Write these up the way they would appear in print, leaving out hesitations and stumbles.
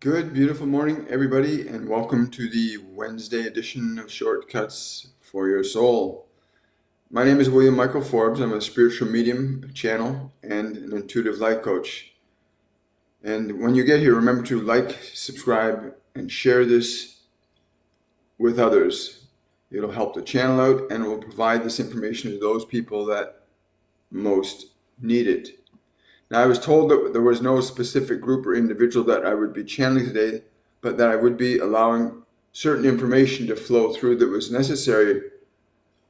Good, beautiful morning, everybody, and welcome to the Wednesday edition of Shortcuts for Your Soul. My name is William Michael Forbes. I'm a spiritual medium, channel, and an intuitive life coach. And when you get here, remember to like, subscribe, and share this with others. It'll help the channel out and it will provide this information to those people that most need it. Now, I was told that there was no specific group or individual that I would be channeling today, but that I would be allowing certain information to flow through that was necessary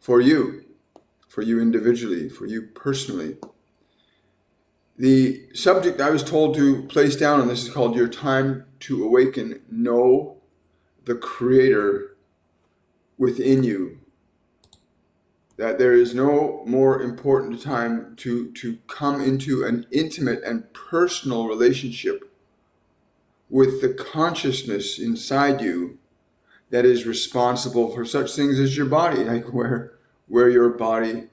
for you individually, for you personally. The subject I was told to place down on this is called Your Time to Awaken. Know the Creator within you. That there is no more important time to come into an intimate and personal relationship with the consciousness inside you that is responsible for such things as your body, like where your body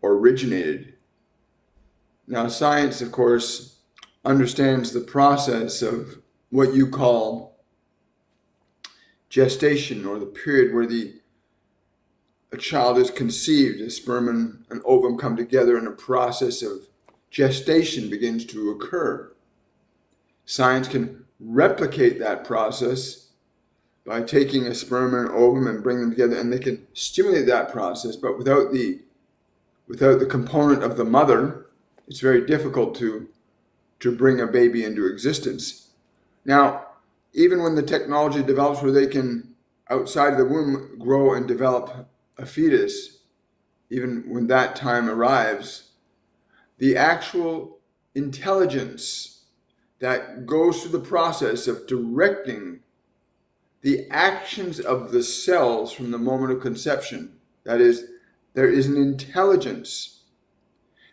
originated. Now, science, of course, understands the process of what you call gestation, or the period where a child is conceived, a sperm and an ovum come together and a process of gestation begins to occur. Science can replicate that process by taking a sperm and an ovum and bring them together, and they can stimulate that process, but without the component of the mother, it's very difficult to bring a baby into existence. Now, even when the technology develops where they can, outside of the womb, grow and develop a fetus, even when that time arrives, the actual intelligence that goes through the process of directing the actions of the cells from the moment of conception, that is, there is an intelligence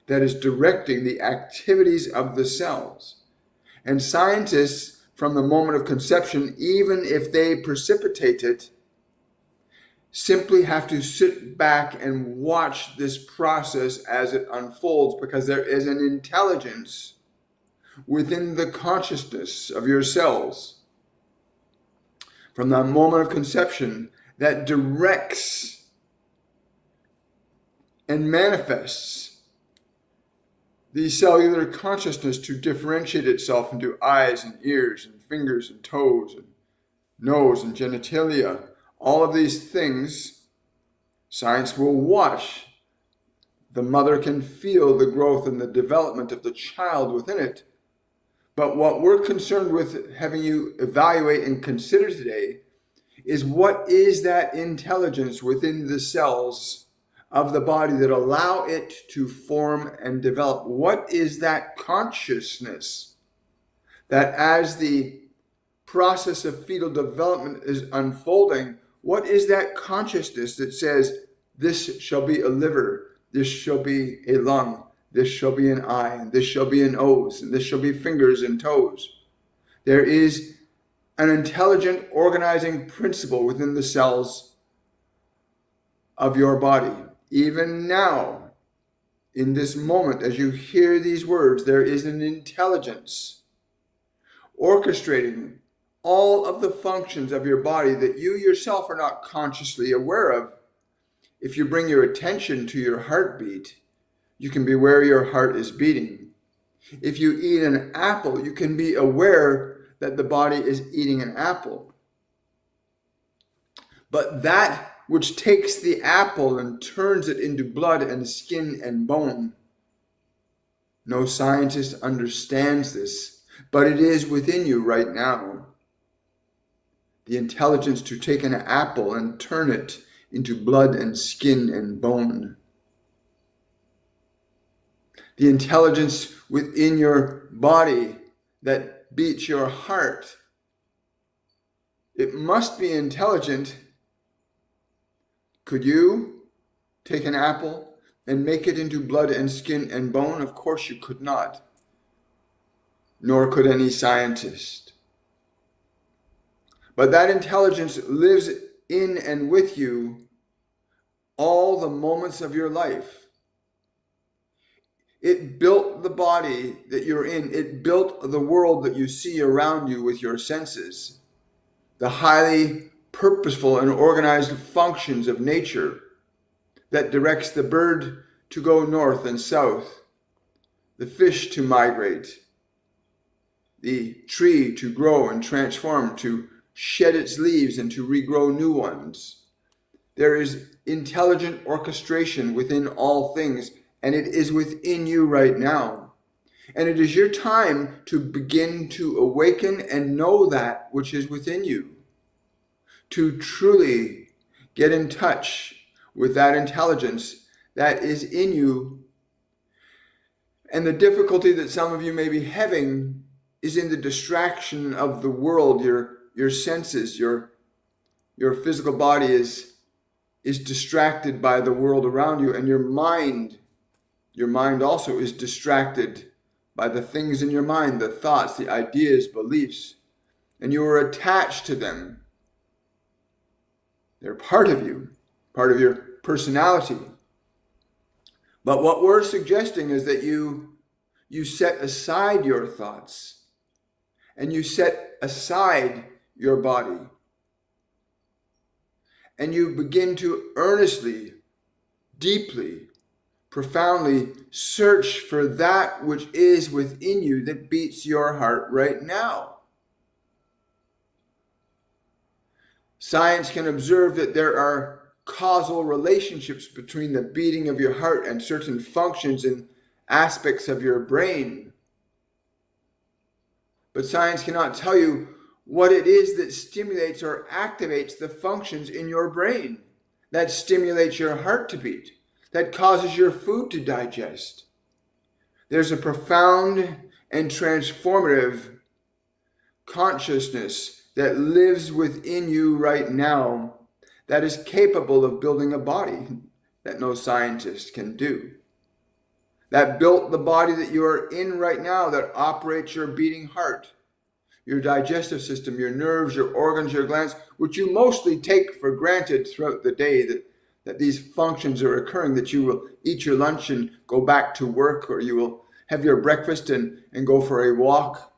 that is directing the activities of the cells. And scientists, from the moment of conception, even if they precipitate it, simply have to sit back and watch this process as it unfolds, because there is an intelligence within the consciousness of your cells from the moment of conception that directs and manifests the cellular consciousness to differentiate itself into eyes and ears and fingers and toes and nose and genitalia. All of these things, science will watch. The mother can feel the growth and the development of the child within it. But what we're concerned with having you evaluate and consider today is, what is that intelligence within the cells of the body that allow it to form and develop? What is that consciousness that, as the process of fetal development is unfolding, what is that consciousness that says, this shall be a liver, this shall be a lung, this shall be an eye, and this shall be a nose, and this shall be fingers and toes? There is an intelligent organizing principle within the cells of your body. Even now, in this moment, as you hear these words, there is an intelligence orchestrating all of the functions of your body that you yourself are not consciously aware of. If you bring your attention to your heartbeat, you can be aware your heart is beating. If you eat an apple, you can be aware that the body is eating an apple. But that which takes the apple and turns it into blood and skin and bone, no scientist understands this, but it is within you right now. The intelligence to take an apple and turn it into blood and skin and bone. The intelligence within your body that beats your heart. It must be intelligent. Could you take an apple and make it into blood and skin and bone? Of course you could not. Nor could any scientist. But that intelligence lives in and with you all the moments of your life. It built the body that you're in. It built the world that you see around you with your senses. The highly purposeful and organized functions of nature that directs the bird to go north and south, the fish to migrate, the tree to grow and transform, to shed its leaves and to regrow new ones. There is intelligent orchestration within all things, and it is within you right now. And it is your time to begin to awaken and know that which is within you, to truly get in touch with that intelligence that is in you. And the difficulty that some of you may be having is in the distraction of the world. Your senses, your physical body is distracted by the world around you, and your mind also is distracted by the things in your mind, the thoughts, the ideas, beliefs, and you are attached to them. They're part of you, part of your personality. But what we're suggesting is that you set aside your thoughts and you set aside your body. And you begin to earnestly, deeply, profoundly search for that which is within you that beats your heart right now. Science can observe that there are causal relationships between the beating of your heart and certain functions and aspects of your brain. But science cannot tell you what it is that stimulates or activates the functions in your brain, that stimulates your heart to beat, that causes your food to digest. There's a profound and transformative consciousness that lives within you right now that is capable of building a body that no scientist can do. That built the body that you are in right now, that operates your beating heart, your digestive system, your nerves, your organs, your glands, which you mostly take for granted throughout the day, that these functions are occurring, that you will eat your lunch and go back to work, or you will have your breakfast and go for a walk.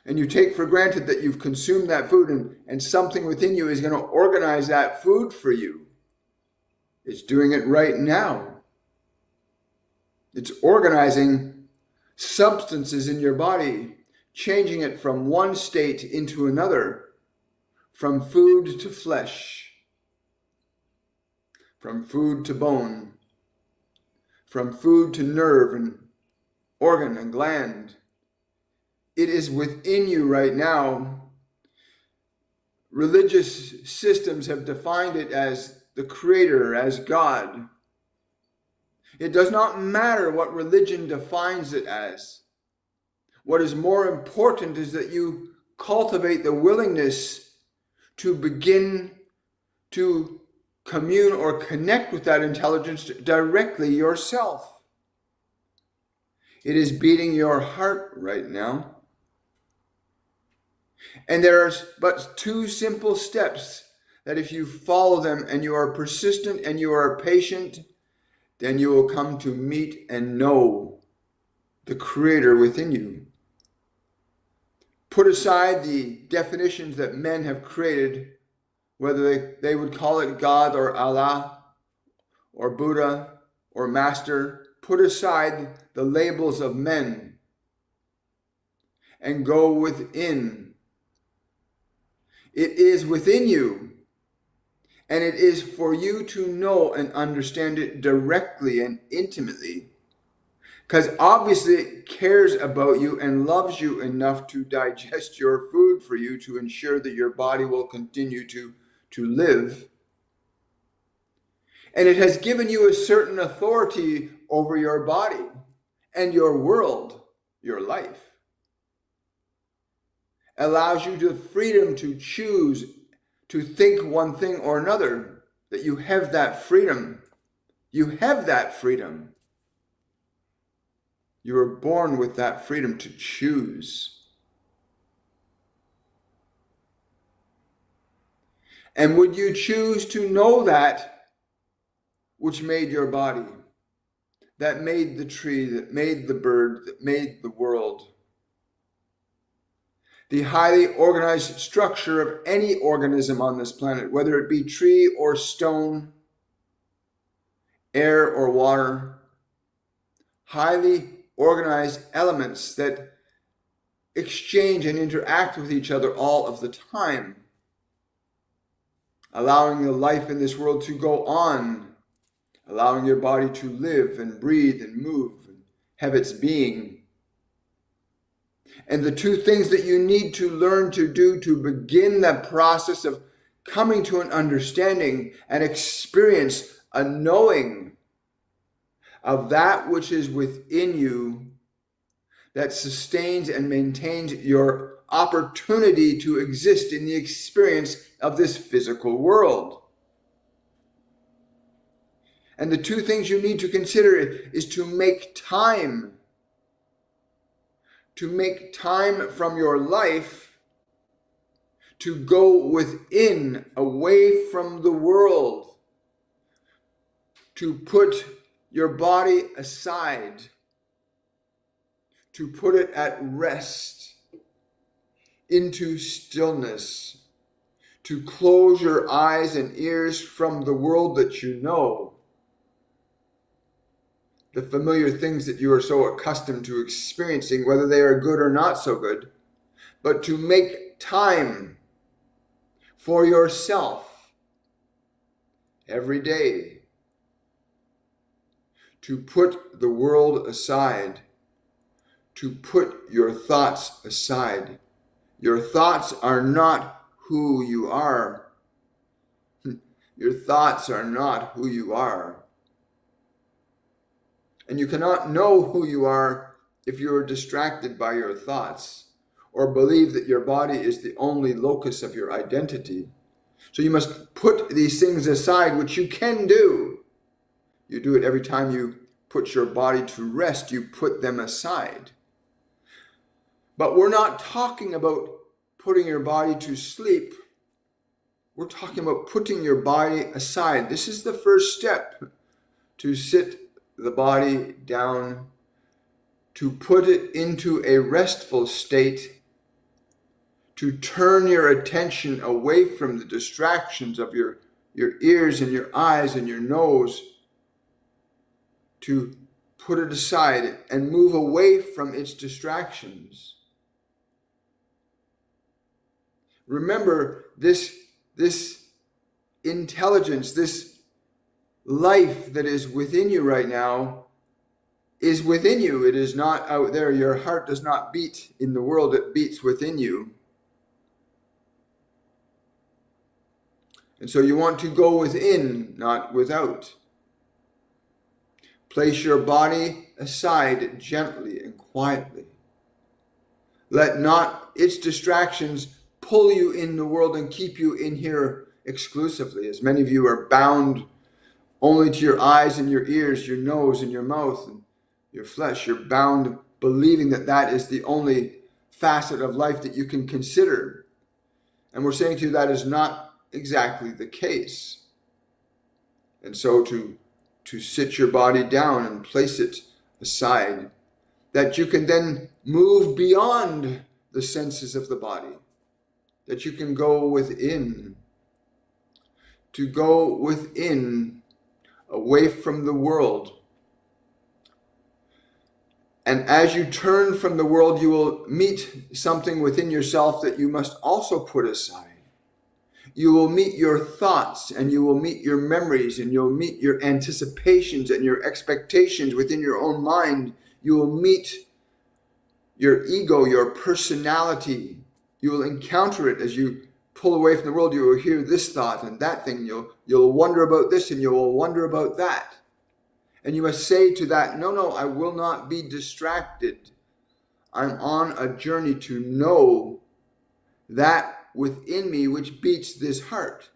And you take for granted that you've consumed that food, and something within you is going to organize that food for you. It's doing it right now. It's organizing substances in your body, changing it from one state into another, from food to flesh, from food to bone, from food to nerve and organ and gland. It is within you right now. Religious systems have defined it as the Creator, as God. It does not matter what religion defines it as. What is more important is that you cultivate the willingness to begin to commune or connect with that intelligence directly yourself. It is beating your heart right now. And there's but two simple steps that if you follow them and you are persistent and you are patient, then you will come to meet and know the Creator within you. Put aside the definitions that men have created, whether they would call it God or Allah or Buddha or Master. Put aside the labels of men and go within. It is within you, and it is for you to know and understand it directly and intimately, because obviously it cares about you and loves you enough to digest your food for you, to ensure that your body will continue to live. And it has given you a certain authority over your body and your world, your life. Allows you the freedom to choose to think one thing or another, that you have that freedom. You have that freedom. You were born with that freedom to choose. And would you choose to know that which made your body? that made the tree, that made the bird, that made the world. The highly organized structure of any organism on this planet, whether it be tree or stone, air or water, highly organized elements that exchange and interact with each other all of the time, allowing the life in this world to go on, allowing your body to live and breathe and move and have its being. And the two things that you need to learn to do to begin the process of coming to an understanding and experience a knowing of that which is within you that sustains and maintains your opportunity to exist in the experience of this physical world. And the two things you need to consider is to make time. To make time from your life to go within, away from the world. To put your body aside. To put it at rest, into stillness. To close your eyes and ears from the world that you know. The familiar things that you are so accustomed to experiencing, whether they are good or not so good, but to make time for yourself every day, to put the world aside, to put your thoughts aside. Your thoughts are not who you are. Your thoughts are not who you are. And you cannot know who you are if you are distracted by your thoughts or believe that your body is the only locus of your identity. So you must put these things aside, which you can do. You do it every time you put your body to rest, you put them aside. But we're not talking about putting your body to sleep. We're talking about putting your body aside. This is the first step, to sit the body down, to put it into a restful state, to turn your attention away from the distractions of your ears and your eyes and your nose, to put it aside and move away from its distractions. Remember, this intelligence, this life that is within you right now is within you. It is not out there. Your heart does not beat in the world. It beats within you. And so you want to go within, not without. Place your body aside gently and quietly. Let not its distractions pull you in the world and keep you in here exclusively, as many of you are bound only to your eyes and your ears, your nose and your mouth and your flesh. You're bound believing that that is the only facet of life that you can consider. And we're saying to you that is not exactly the case. And so to sit your body down and place it aside, that you can then move beyond the senses of the body, that you can go within, to go within, away from the world. And as you turn from the world, you will meet something within yourself that you must also put aside. You will meet your thoughts, and you will meet your memories, and you'll meet your anticipations and your expectations within your own mind. You will meet your ego, your personality. You will encounter it as you pull away from the world. You will hear this thought and that thing. You'll wonder about this and you will wonder about that. And you must say to that, no, I will not be distracted. I'm on a journey to know that within me which beats this heart.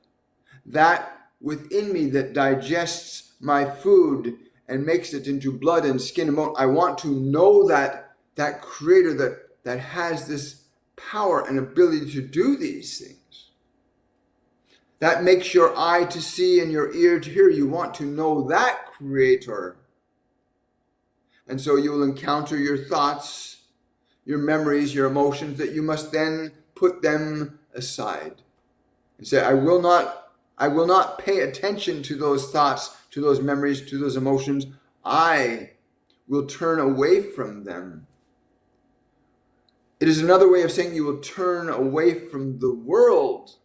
That within me that digests my food and makes it into blood and skin and bone. I want to know that creator that has this power and ability to do these things. That makes your eye to see and your ear to hear. You want to know that creator. And so you will encounter your thoughts, your memories, your emotions, that you must then put them aside and say, I will not pay attention to those thoughts, to those memories, to those emotions. I will turn away from them. It is another way of saying you will turn away from the world.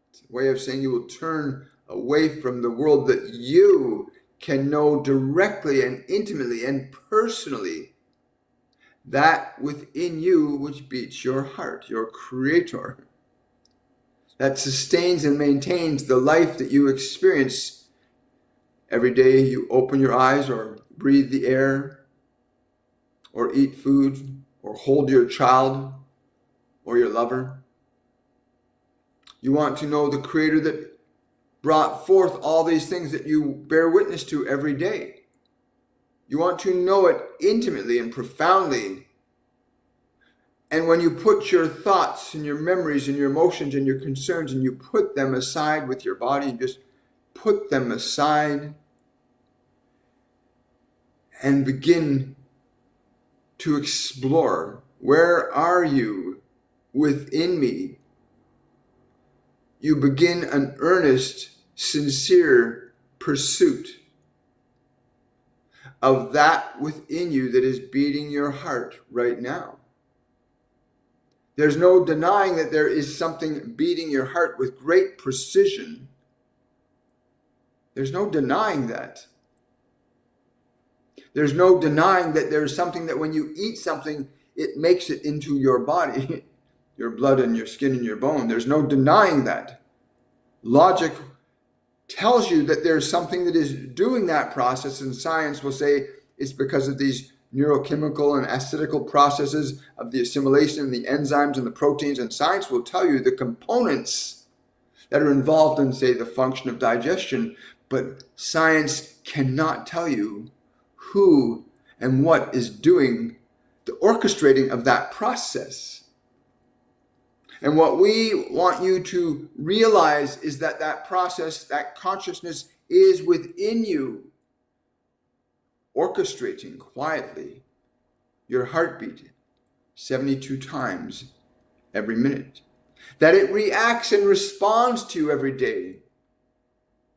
It's a way of saying you will turn away from the world that you can know directly and intimately and personally, that within you which beats your heart, your creator, that sustains and maintains the life that you experience every day you open your eyes or breathe the air or eat food or hold your child or your lover. You want to know the creator that brought forth all these things that you bear witness to every day. You want to know it intimately and profoundly. And when you put your thoughts and your memories and your emotions and your concerns and you put them aside with your body, just put them aside and begin to explore, where are you within me? You begin an earnest, sincere pursuit of that within you that is beating your heart right now. There's no denying that there is something beating your heart with great precision. There's no denying that. There's no denying that there's something that when you eat something, it makes it into your body, your blood and your skin and your bone. There's no denying that. Logic tells you that there's something that is doing that process, and science will say it's because of these neurochemical and acidical processes of the assimilation and the enzymes and the proteins, and science will tell you the components that are involved in, say, the function of digestion, but science cannot tell you who and what is doing the orchestrating of that process. And what we want you to realize is that that process, that consciousness is within you, orchestrating quietly your heartbeat 72 times every minute. That it reacts and responds to you every day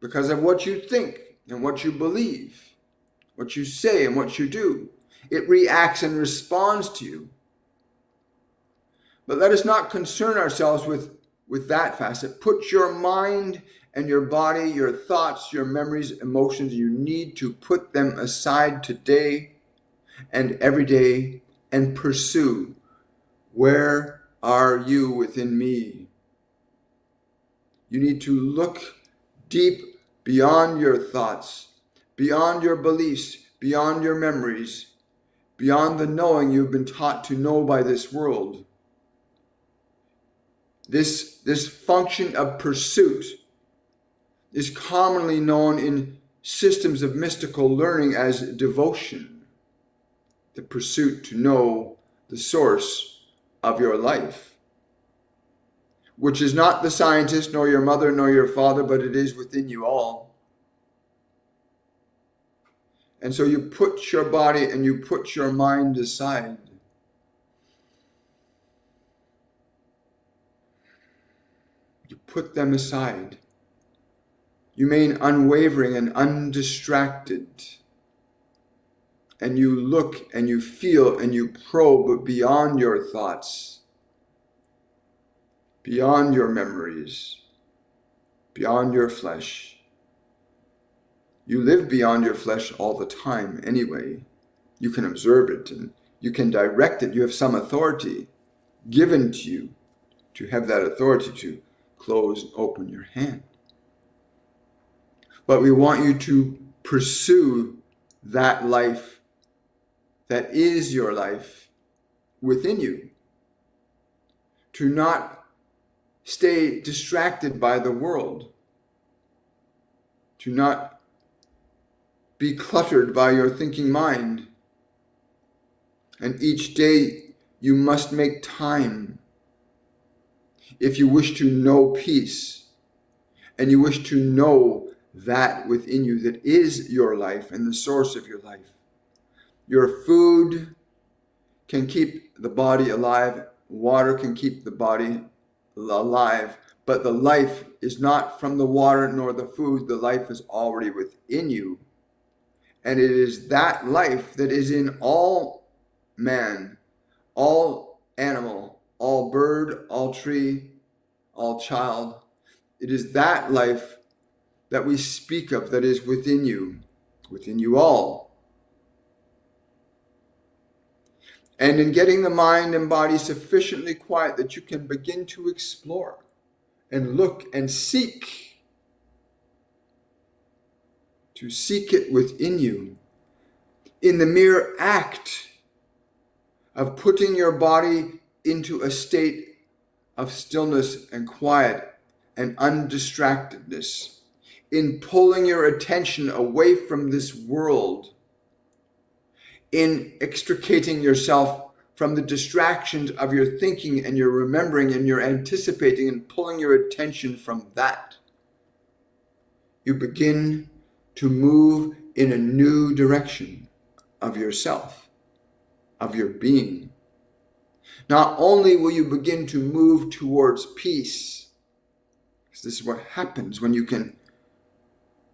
because of what you think and what you believe, what you say and what you do. It reacts and responds to you. But let us not concern ourselves with that facet. Put your mind and your body, your thoughts, your memories, emotions, you need to put them aside today and every day and pursue. Where are you within me? You need to look deep beyond your thoughts, beyond your beliefs, beyond your memories, beyond the knowing you've been taught to know by this world. This function of pursuit is commonly known in systems of mystical learning as devotion, the pursuit to know the source of your life, which is not the scientist, nor your mother, nor your father, but it is within you all. And so you put your body and you put your mind aside. You put them aside. You remain unwavering and undistracted. And you look and you feel and you probe beyond your thoughts, beyond your memories, beyond your flesh. You live beyond your flesh all the time anyway. You can observe it and you can direct it. You have some authority given to you to have that authority to close and open your hand. But we want you to pursue that life that is your life within you. To not stay distracted by the world. To not be cluttered by your thinking mind. And each day you must make time. If you wish to know peace, and you wish to know that within you that is your life and the source of your life, Your food can keep the body alive. Water can keep the body alive. But the life is not from the water nor the food. The life is already within you. And it is that life that is in all man, all animal, all bird, all tree, all child. It is that life that we speak of that is within you all. And in getting the mind and body sufficiently quiet that you can begin to explore and look and seek, to seek it within you, in the mere act of putting your body into a state of stillness and quiet and undistractedness, in pulling your attention away from this world, in extricating yourself from the distractions of your thinking and your remembering and your anticipating, and pulling your attention from that, you begin to move in a new direction of yourself, of your being. Not only will you begin to move towards peace, because this is what happens when you can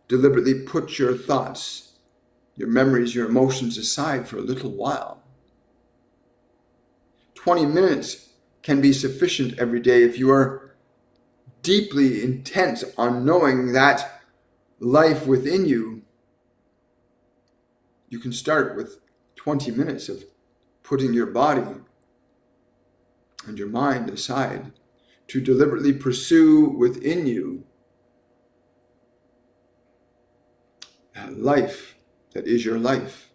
deliberately put your thoughts, your memories, your emotions aside for a little while. 20 minutes can be sufficient every day if you are deeply intent on knowing that life within you. You can start with 20 minutes of putting your body and your mind aside to deliberately pursue within you that life that is your life.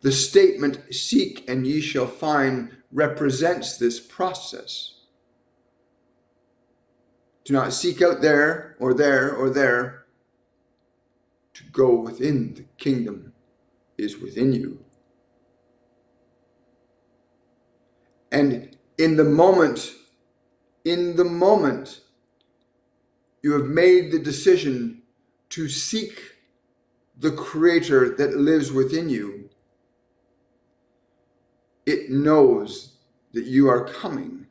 The statement, "Seek and ye shall find," represents this process. Do not seek out there or there or there. To go within. The kingdom is within you. And in the moment you have made the decision to seek the Creator that lives within you, it knows that you are coming,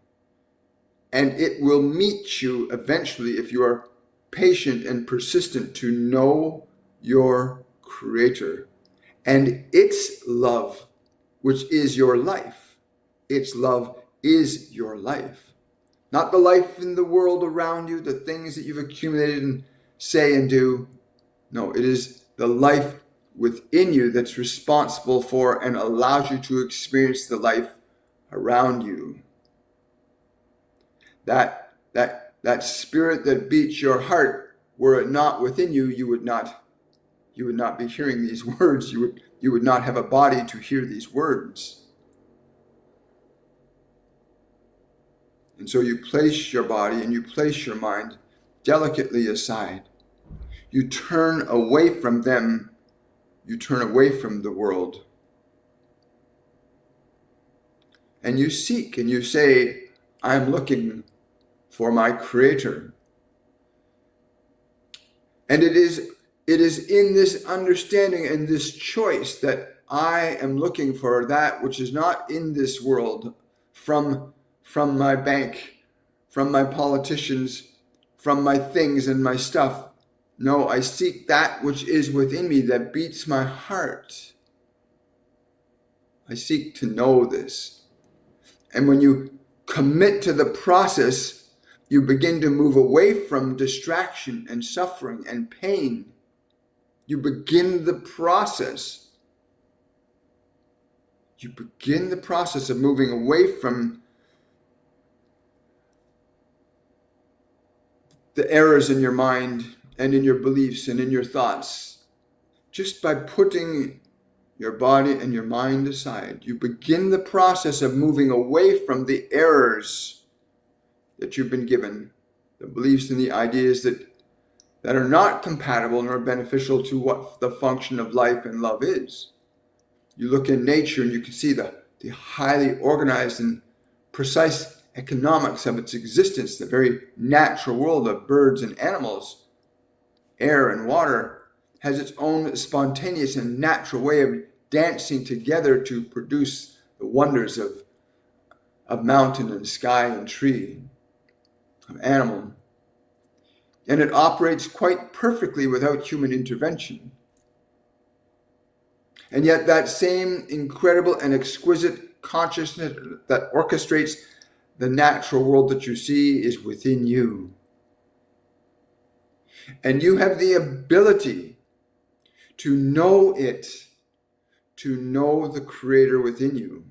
and it will meet you eventually if you are patient and persistent to know your Creator and its love, which is your life. Its love is your life. Not the life in the world around you, the things that you've accumulated and say and do. No, it is the life within you that's responsible for and allows you to experience the life around you. That spirit that beats your heart, were it not within you, you would not be hearing these words. You would not have a body to hear these words. And so you place your body and you place your mind delicately aside. You turn away from them. You turn away from the world. And you seek and you say, "I'm looking for my Creator." And it is in this understanding and this choice that I am looking for that which is not in this world, from my bank, from my politicians, from my things and my stuff. No, I seek that which is within me that beats my heart. I seek to know this. And when you commit to the process, you begin to move away from distraction and suffering and pain. You begin the process. You begin the process of moving away from the errors in your mind and in your beliefs and in your thoughts. Just by putting your body and your mind aside, you begin the process of moving away from the errors that you've been given, the beliefs and the ideas that are not compatible nor beneficial to what the function of life and love is. You look in nature and you can see the highly organized and precise economics of its existence, the very natural world of birds and animals. Air and water has its own spontaneous and natural way of dancing together to produce the wonders of mountain and sky and tree, of animal. And it operates quite perfectly without human intervention. And yet that same incredible and exquisite consciousness that orchestrates the natural world that you see is within you. And you have the ability to know it, to know the Creator within you.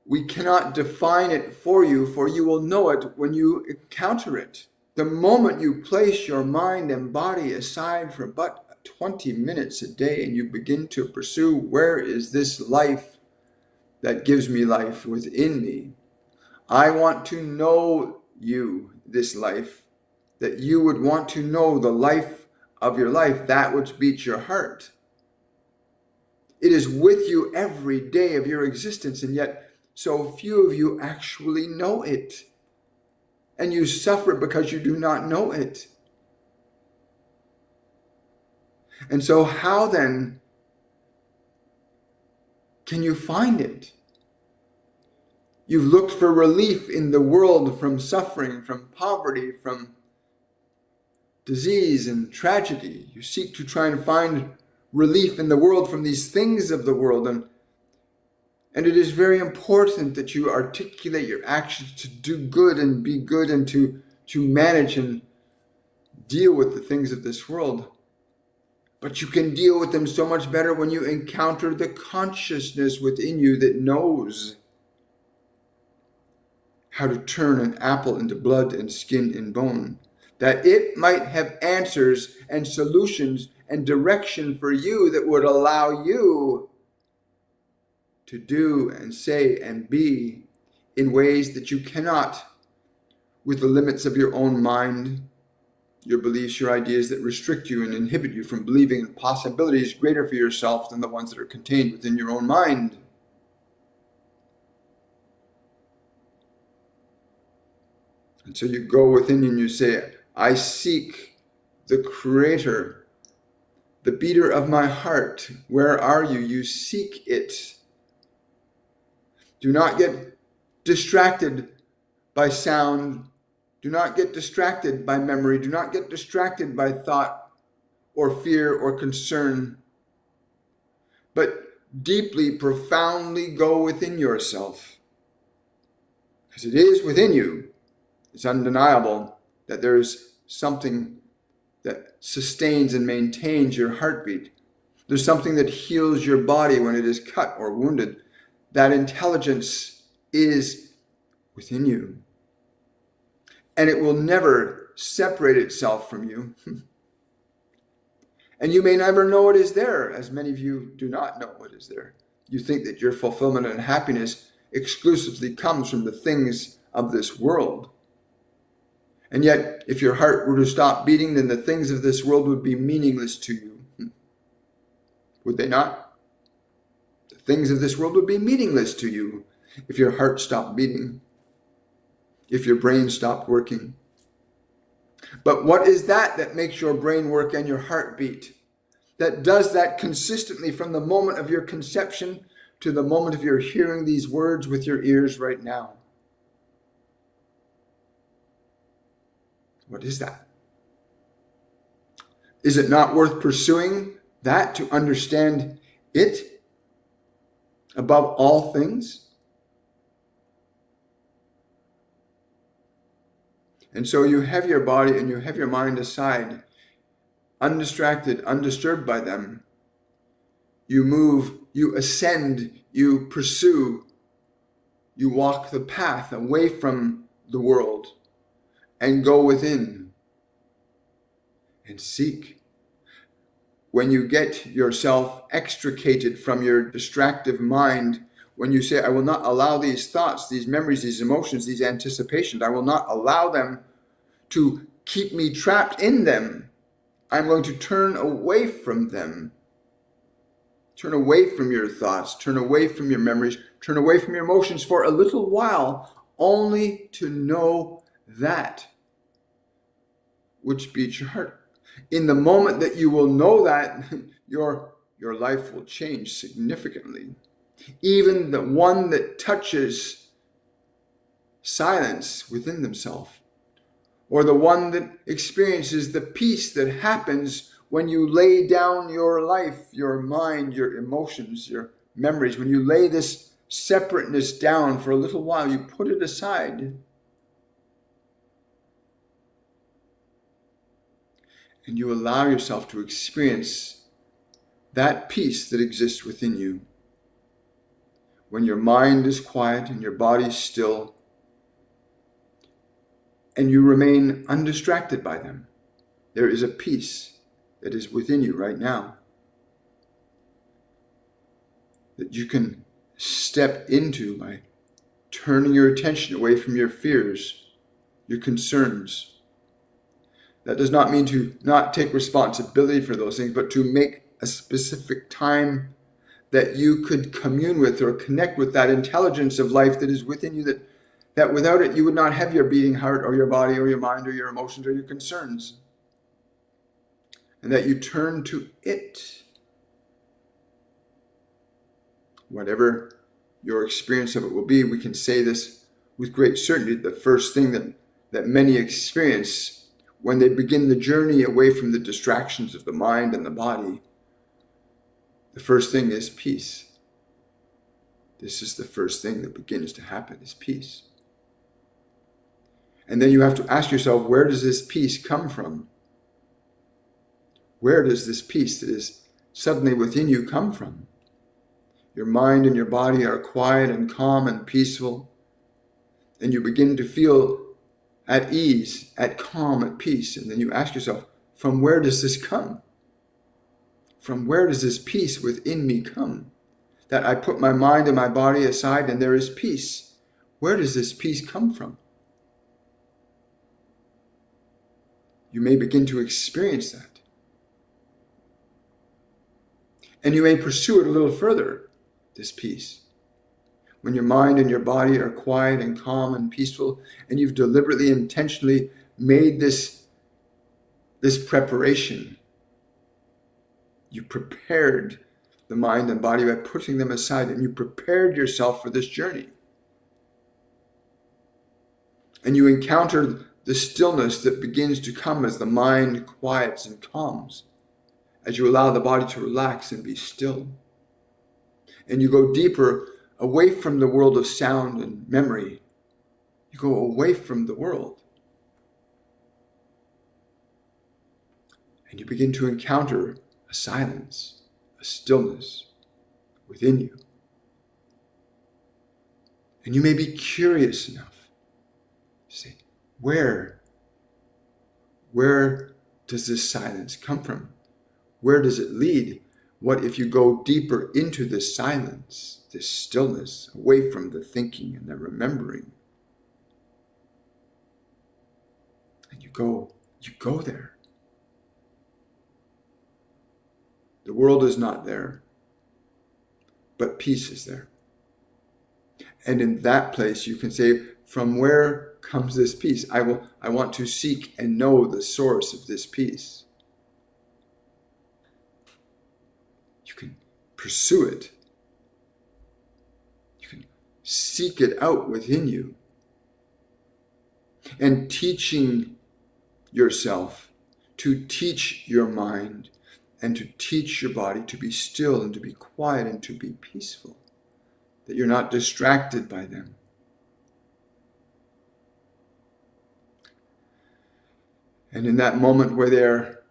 We cannot define it for you will know it when you encounter it. The moment you place your mind and body aside for but 20 minutes a day and you begin to pursue, where is this life that gives me life within me? I want to know you, this life, that you would want to know the life of your life, that which beats your heart. It is with you every day of your existence, and yet so few of you actually know it. And you suffer because you do not know it. And so how then can you find it? You've looked for relief in the world from suffering, from poverty, from disease and tragedy. You seek to try and find relief in the world from these things of the world. And it is very important that you articulate your actions to do good and be good and to manage and deal with the things of this world. But you can deal with them so much better when you encounter the consciousness within you that knows how to turn an apple into blood and skin and bone, that it might have answers and solutions and direction for you that would allow you to do and say and be in ways that you cannot with the limits of your own mind, your beliefs, your ideas that restrict you and inhibit you from believing in possibilities greater for yourself than the ones that are contained within your own mind. And so you go within you and you say, I seek the Creator, the beater of my heart. Where are you? You seek it. Do not get distracted by sound. Do not get distracted by memory. Do not get distracted by thought or fear or concern. But deeply, profoundly go within yourself. Because it is within you. It's undeniable that there is something that sustains and maintains your heartbeat. There's something that heals your body when it is cut or wounded. That intelligence is within you. And it will never separate itself from you. And you may never know it is there, as many of you do not know what is there. You think that your fulfillment and happiness exclusively comes from the things of this world. And yet, if your heart were to stop beating, then the things of this world would be meaningless to you. Would they not? The things of this world would be meaningless to you if your heart stopped beating, if your brain stopped working. But what is that makes your brain work and your heart beat? That does that consistently from the moment of your conception to the moment of your hearing these words with your ears right now? What is that? Is it not worth pursuing that to understand it above all things? And so you have your body and you have your mind aside, undistracted, undisturbed by them. You move, you ascend, you pursue, you walk the path away from the world and go within and seek. When you get yourself extricated from your distractive mind, when you say, I will not allow these thoughts, these memories, these emotions, these anticipations, I will not allow them to keep me trapped in them. I'm going to turn away from them. Turn away from your thoughts, turn away from your memories, turn away from your emotions for a little while, only to know that which beats your heart. In the moment that you will know that, your life will change significantly. Even the one that touches silence within themselves, or the one that experiences the peace that happens when you lay down your life, your mind, your emotions, your memories, when you lay this separateness down for a little while, you put it aside, and you allow yourself to experience that peace that exists within you. When your mind is quiet and your body still, and you remain undistracted by them, there is a peace that is within you right now that you can step into by turning your attention away from your fears, your concerns. That does not mean to not take responsibility for those things, but to make a specific time that you could commune with or connect with that intelligence of life that is within you, that without it you would not have your beating heart or your body or your mind or your emotions or your concerns. And that you turn to it. Whatever your experience of it will be, we can say this with great certainty. The first thing that many experience when they begin the journey away from the distractions of the mind and the body, the first thing is peace. This is the first thing that begins to happen, is peace. And then you have to ask yourself, where does this peace come from? Where does this peace that is suddenly within you come from? Your mind and your body are quiet and calm and peaceful, and you begin to feel at ease, at calm, at peace. And then you ask yourself, from where does this come? From where does this peace within me come? That I put my mind and my body aside and there is peace. Where does this peace come from? You may begin to experience that. And you may pursue it a little further, this peace. When your mind and your body are quiet and calm and peaceful, and you've deliberately, intentionally made this preparation. You prepared the mind and body by putting them aside, and you prepared yourself for this journey. And you encounter the stillness that begins to come as the mind quiets and calms, as you allow the body to relax and be still. And you go deeper away from the world of sound and memory. You go away from the world. And you begin to encounter a silence, a stillness within you. And you may be curious enough to say, where does this silence come from? Where does it lead? What if you go deeper into this silence, this stillness, away from the thinking and the remembering? And you go there. The world is not there, but peace is there. And in that place you can say, from where comes this peace? I want to seek and know the source of this peace. You can pursue it. You can seek it out within you. And teaching yourself to teach your mind and to teach your body to be still and to be quiet and to be peaceful, that you're not distracted by them. And in that moment where they're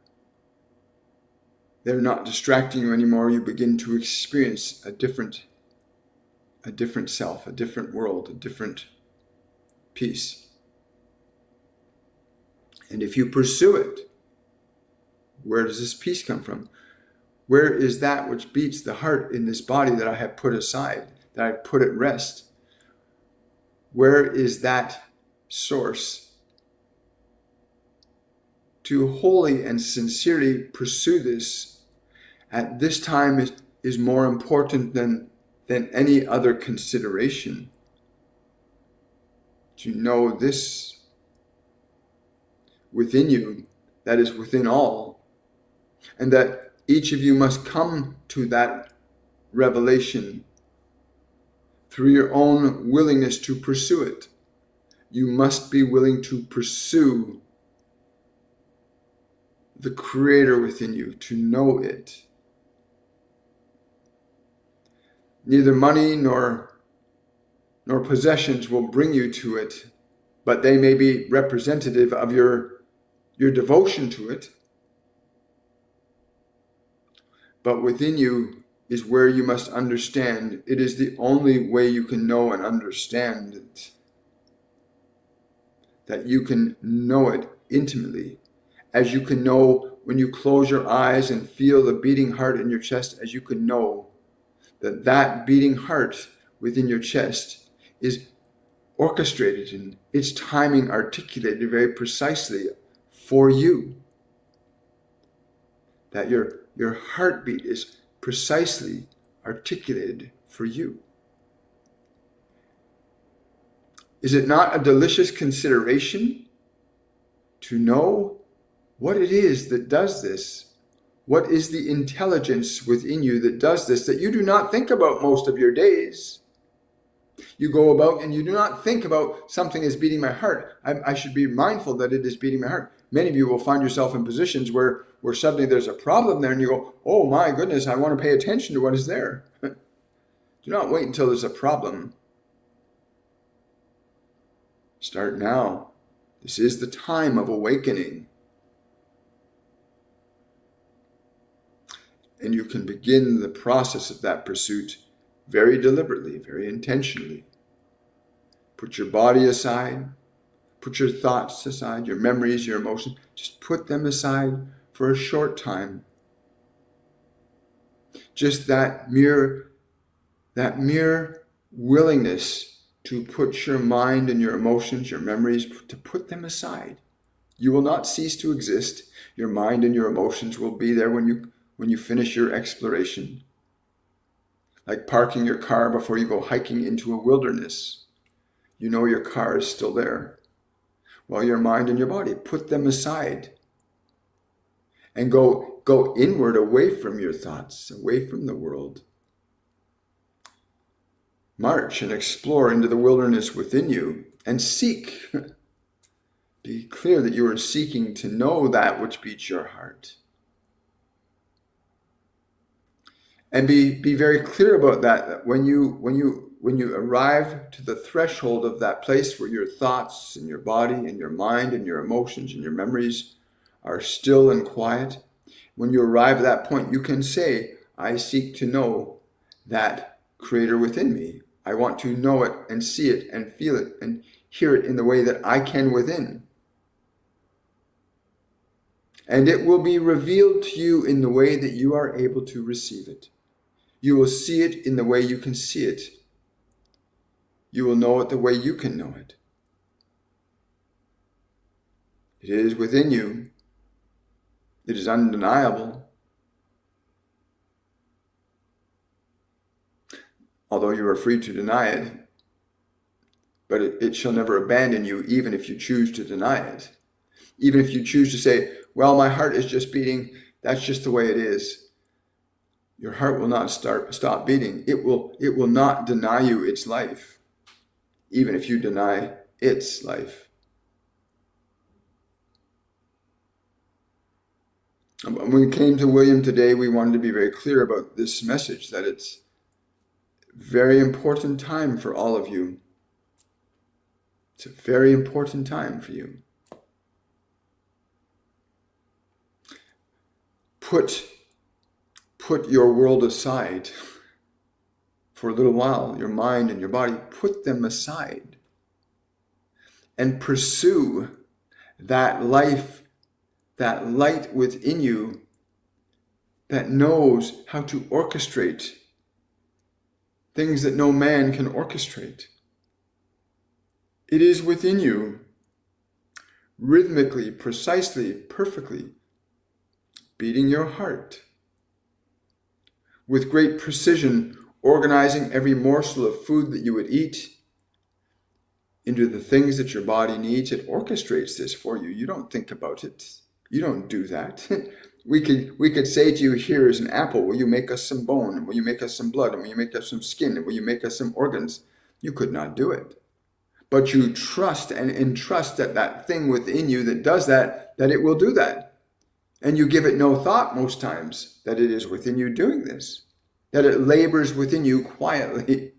not distracting you anymore, you begin to experience a different self, a different world, a different peace. And if you pursue it, where does this peace come from? Where is that which beats the heart in this body that I have put aside, that I have put at rest? Where is that source? To wholly and sincerely pursue this at this time is more important than any other consideration. To know this within you that is within all, and that each of you must come to that revelation through your own willingness to pursue it. You must be willing to pursue the Creator within you, to know it. Neither money nor possessions will bring you to it, but they may be representative of your devotion to it. But within you is where you must understand. It is the only way you can know and understand it. That you can know it intimately. As you can know when you close your eyes and feel the beating heart in your chest, as you can know that beating heart within your chest is orchestrated and its timing articulated very precisely for you. That your heartbeat is precisely articulated for you. Is it not a delicious consideration to know what it is that does this? What is the intelligence within you that does this, that you do not think about most of your days? You go about and you do not think about something is beating my heart. I should be mindful that it is beating my heart. Many of you will find yourself in positions where suddenly there's a problem there and you go, oh my goodness, I want to pay attention to what is there. Do not wait until there's a problem. Start now. This is the time of awakening. And you can begin the process of that pursuit very deliberately, very intentionally. Put your body aside. Put your thoughts aside, your memories, your emotions. Just put them aside for a short time. Just that mere willingness to put your mind and your emotions, your memories, to put them aside. You will not cease to exist. Your mind and your emotions will be there when you finish your exploration. Like parking your car before you go hiking into a wilderness. You know your car is still there. Well, your mind and your body, put them aside. And go inward, away from your thoughts, away from the world. March and explore into the wilderness within you and seek. Be clear that you are seeking to know that which beats your heart. And be very clear about that when you arrive to the threshold of that place where your thoughts and your body and your mind and your emotions and your memories are still and quiet, when you arrive at that point, you can say, I seek to know that Creator within me. I want to know it and see it and feel it and hear it in the way that I can within. And it will be revealed to you in the way that you are able to receive it. You will see it in the way you can see it. You will know it the way you can know it. It is within you. It is undeniable. Although you are free to deny it, but it shall never abandon you, even if you choose to deny it. Even if you choose to say, well, my heart is just beating, that's just the way it is. Your heart will not stop beating. It will not deny you its life, even if you deny its life. When we came to William today, we wanted to be very clear about this message, that it's a very important time for all of you. It's a very important time for you. Put your world aside for a little while, your mind and your body, put them aside and pursue that life, that light within you that knows how to orchestrate things that no man can orchestrate. It is within you, rhythmically, precisely, perfectly, beating your heart. With great precision, organizing every morsel of food that you would eat into the things that your body needs. It orchestrates this for you. You don't think about it. You don't do that. We could say to you, here is an apple. Will you make us some bone? Will you make us some blood? And will you make us some skin? And will you make us some organs? You could not do it. But you trust and entrust that thing within you that does that it will do that. And you give it no thought most times that it is within you doing this, that it labors within you quietly.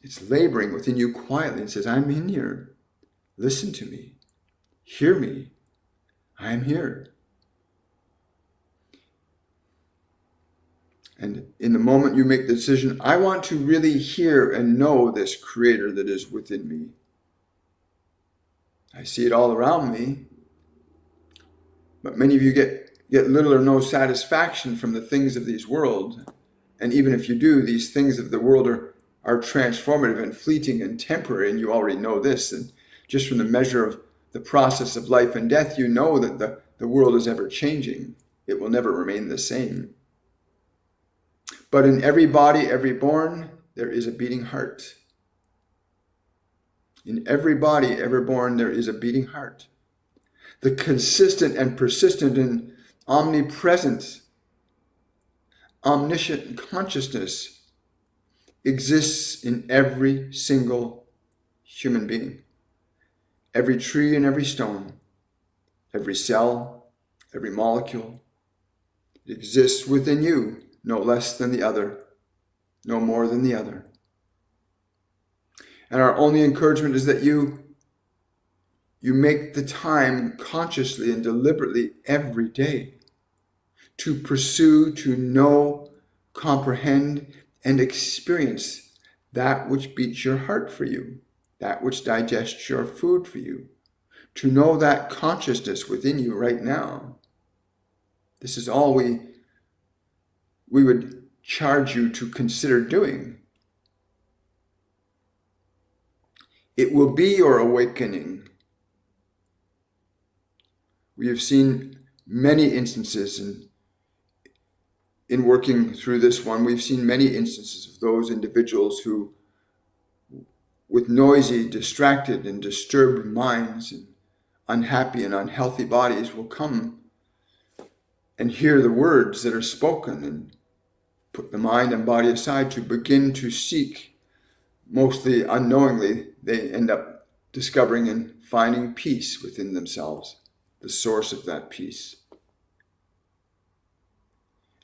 It's laboring within you quietly and says, I'm in here. Listen to me. Hear me. I am here. And in the moment you make the decision, I want to really hear and know this creator that is within me. I see it all around me. But many of you get little or no satisfaction from the things of this world. And even if you do, these things of the world are transformative and fleeting and temporary, and you already know this. And just from the measure of the process of life and death, you know that the world is ever changing. It will never remain the same. But in every body, every born, there is a beating heart. In every body ever born, there is a beating heart. The consistent and persistent and omnipresent, omniscient consciousness exists in every single human being. Every tree and every stone, every cell, every molecule. It exists within you, no less than the other, no more than the other. And our only encouragement is that you make the time consciously and deliberately every day to pursue, to know, comprehend, and experience that which beats your heart for you, that which digests your food for you, to know that consciousness within you right now. This is all we would charge you to consider doing. It will be your awakening. We have seen many instances in working through this one, we've seen many instances of those individuals who, with noisy, distracted, and disturbed minds and unhappy and unhealthy bodies, will come and hear the words that are spoken and put the mind and body aside to begin to seek. Mostly unknowingly, they end up discovering and finding peace within themselves, the source of that peace.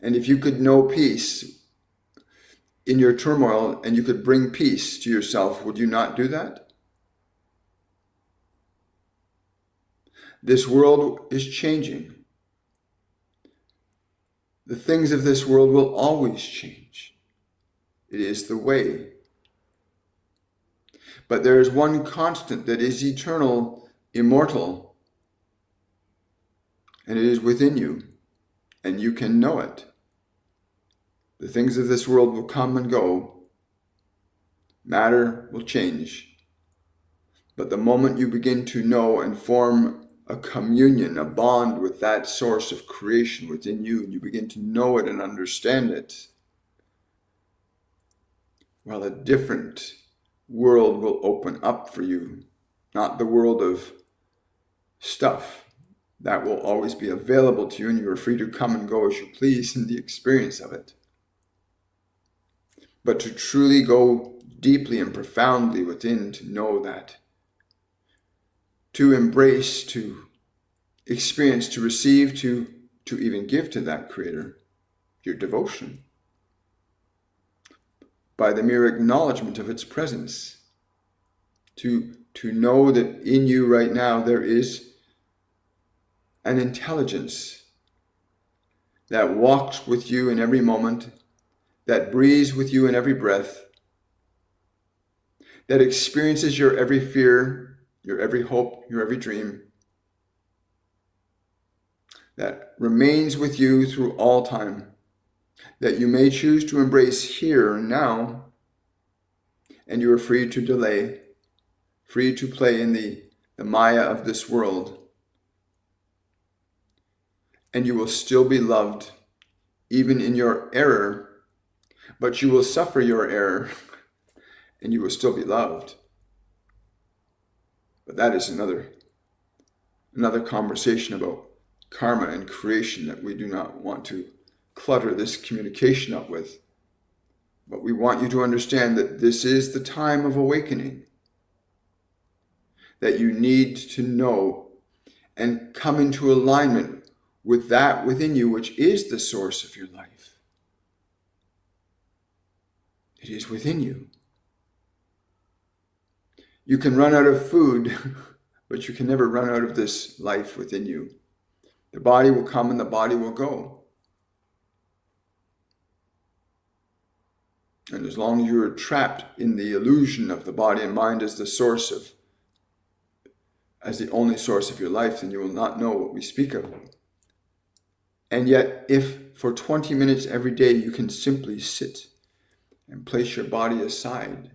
And if you could know peace in your turmoil and you could bring peace to yourself, would you not do that? This world is changing. The things of this world will always change. It is the way. But there is one constant that is eternal, immortal, and it is within you, and you can know it. The things of this world will come and go. Matter will change. But the moment you begin to know and form a communion, a bond with that source of creation within you, and you begin to know it and understand it, well, a different world will open up for you. Not the world of stuff. That will always be available to you, and you are free to come and go as you please in the experience of it. But to truly go deeply and profoundly within, to know that, to embrace, to experience, to receive, to even give to that creator your devotion by the mere acknowledgement of its presence, to know that in you right now there is an intelligence that walks with you in every moment, that breathes with you in every breath, that experiences your every fear, your every hope, your every dream, that remains with you through all time, that you may choose to embrace here and now, and you are free to delay, free to play in the maya of this world, and you will still be loved, even in your error, but you will suffer your error, and you will still be loved. But that is another another conversation about karma and creation that we do not want to clutter this communication up with. But we want you to understand that this is the time of awakening, that you need to know and come into alignment with that within you, which is the source of your life. It is within you. You can run out of food, but you can never run out of this life within you. The body will come and the body will go. And as long as you are trapped in the illusion of the body and mind as the only source of your life, then you will not know what we speak of. And yet, if for 20 minutes every day you can simply sit and place your body aside,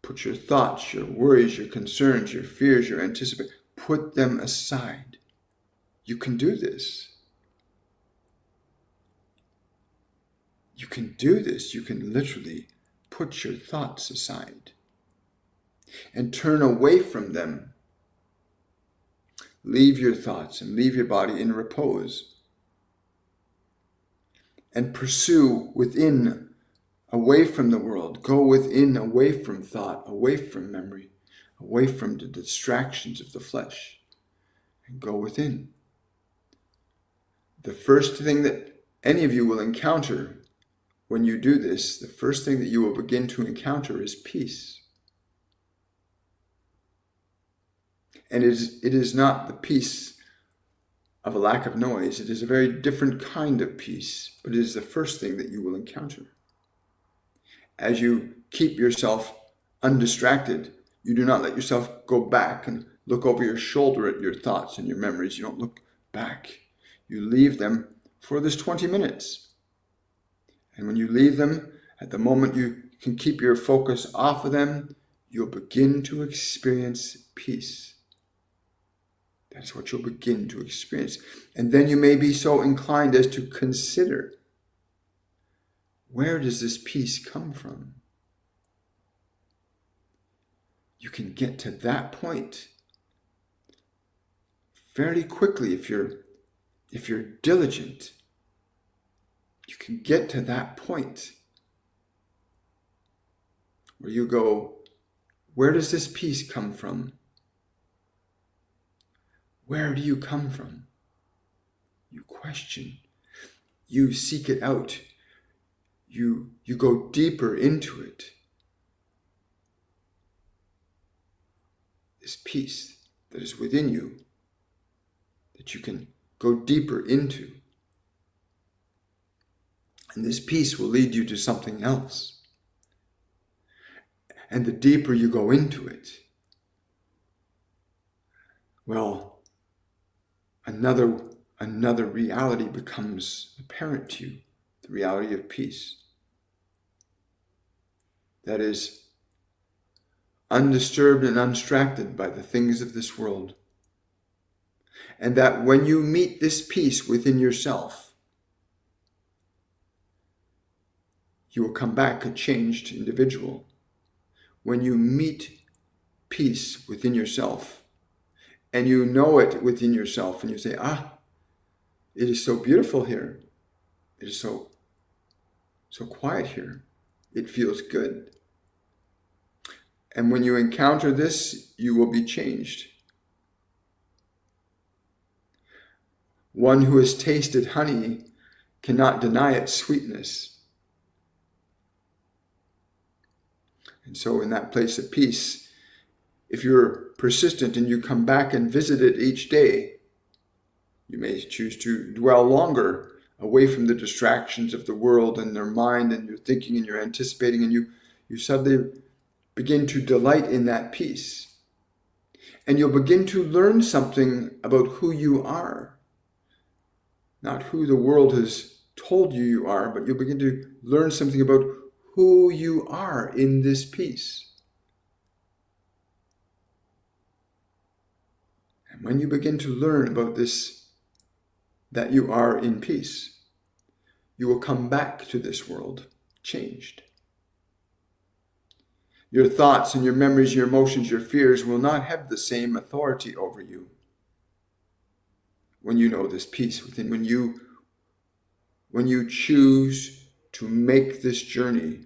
put your thoughts, your worries, your concerns, your fears, your anticipations, put them aside. You can do this. You can do this. You can literally put your thoughts aside and turn away from them. Leave your thoughts and leave your body in repose and pursue within, away from the world. Go within, away from thought, away from memory, away from the distractions of the flesh, and go within. The first thing that any of you will encounter when you do this, the first thing that you will begin to encounter is peace. And it is not the peace of a lack of noise. It is a very different kind of peace, but it is the first thing that you will encounter. As you keep yourself undistracted, you do not let yourself go back and look over your shoulder at your thoughts and your memories. You don't look back. You leave them for this 20 minutes. And when you leave them, at the moment you can keep your focus off of them, you'll begin to experience peace. That's what you'll begin to experience. And then you may be so inclined as to consider, where does this peace come from? You can get to that point fairly quickly if you're diligent. You can get to that point where you go, where does this peace come from? Where do you come from? You question. You seek it out. You go deeper into it. This peace that is within you, that you can go deeper into. And this peace will lead you to something else. And the deeper you go into it, well, another reality becomes apparent to you, the reality of peace. That is undisturbed and undistracted by the things of this world. And that when you meet this peace within yourself, you will come back a changed individual. When you meet peace within yourself, and you know it within yourself, and you say, it is so beautiful here. It is so quiet here. It feels good. And when you encounter this, you will be changed. One who has tasted honey cannot deny its sweetness. And so in that place of peace, if you're persistent and you come back and visit it each day, you may choose to dwell longer away from the distractions of the world and their mind and your thinking and your anticipating, and you suddenly begin to delight in that peace. And you'll begin to learn something about who you are. Not who the world has told you are, but you'll begin to learn something about who you are in this peace. And when you begin to learn about this, that you are in peace, you will come back to this world changed. Your thoughts and your memories, your emotions, your fears will not have the same authority over you when you know this peace within. When you choose to make this journey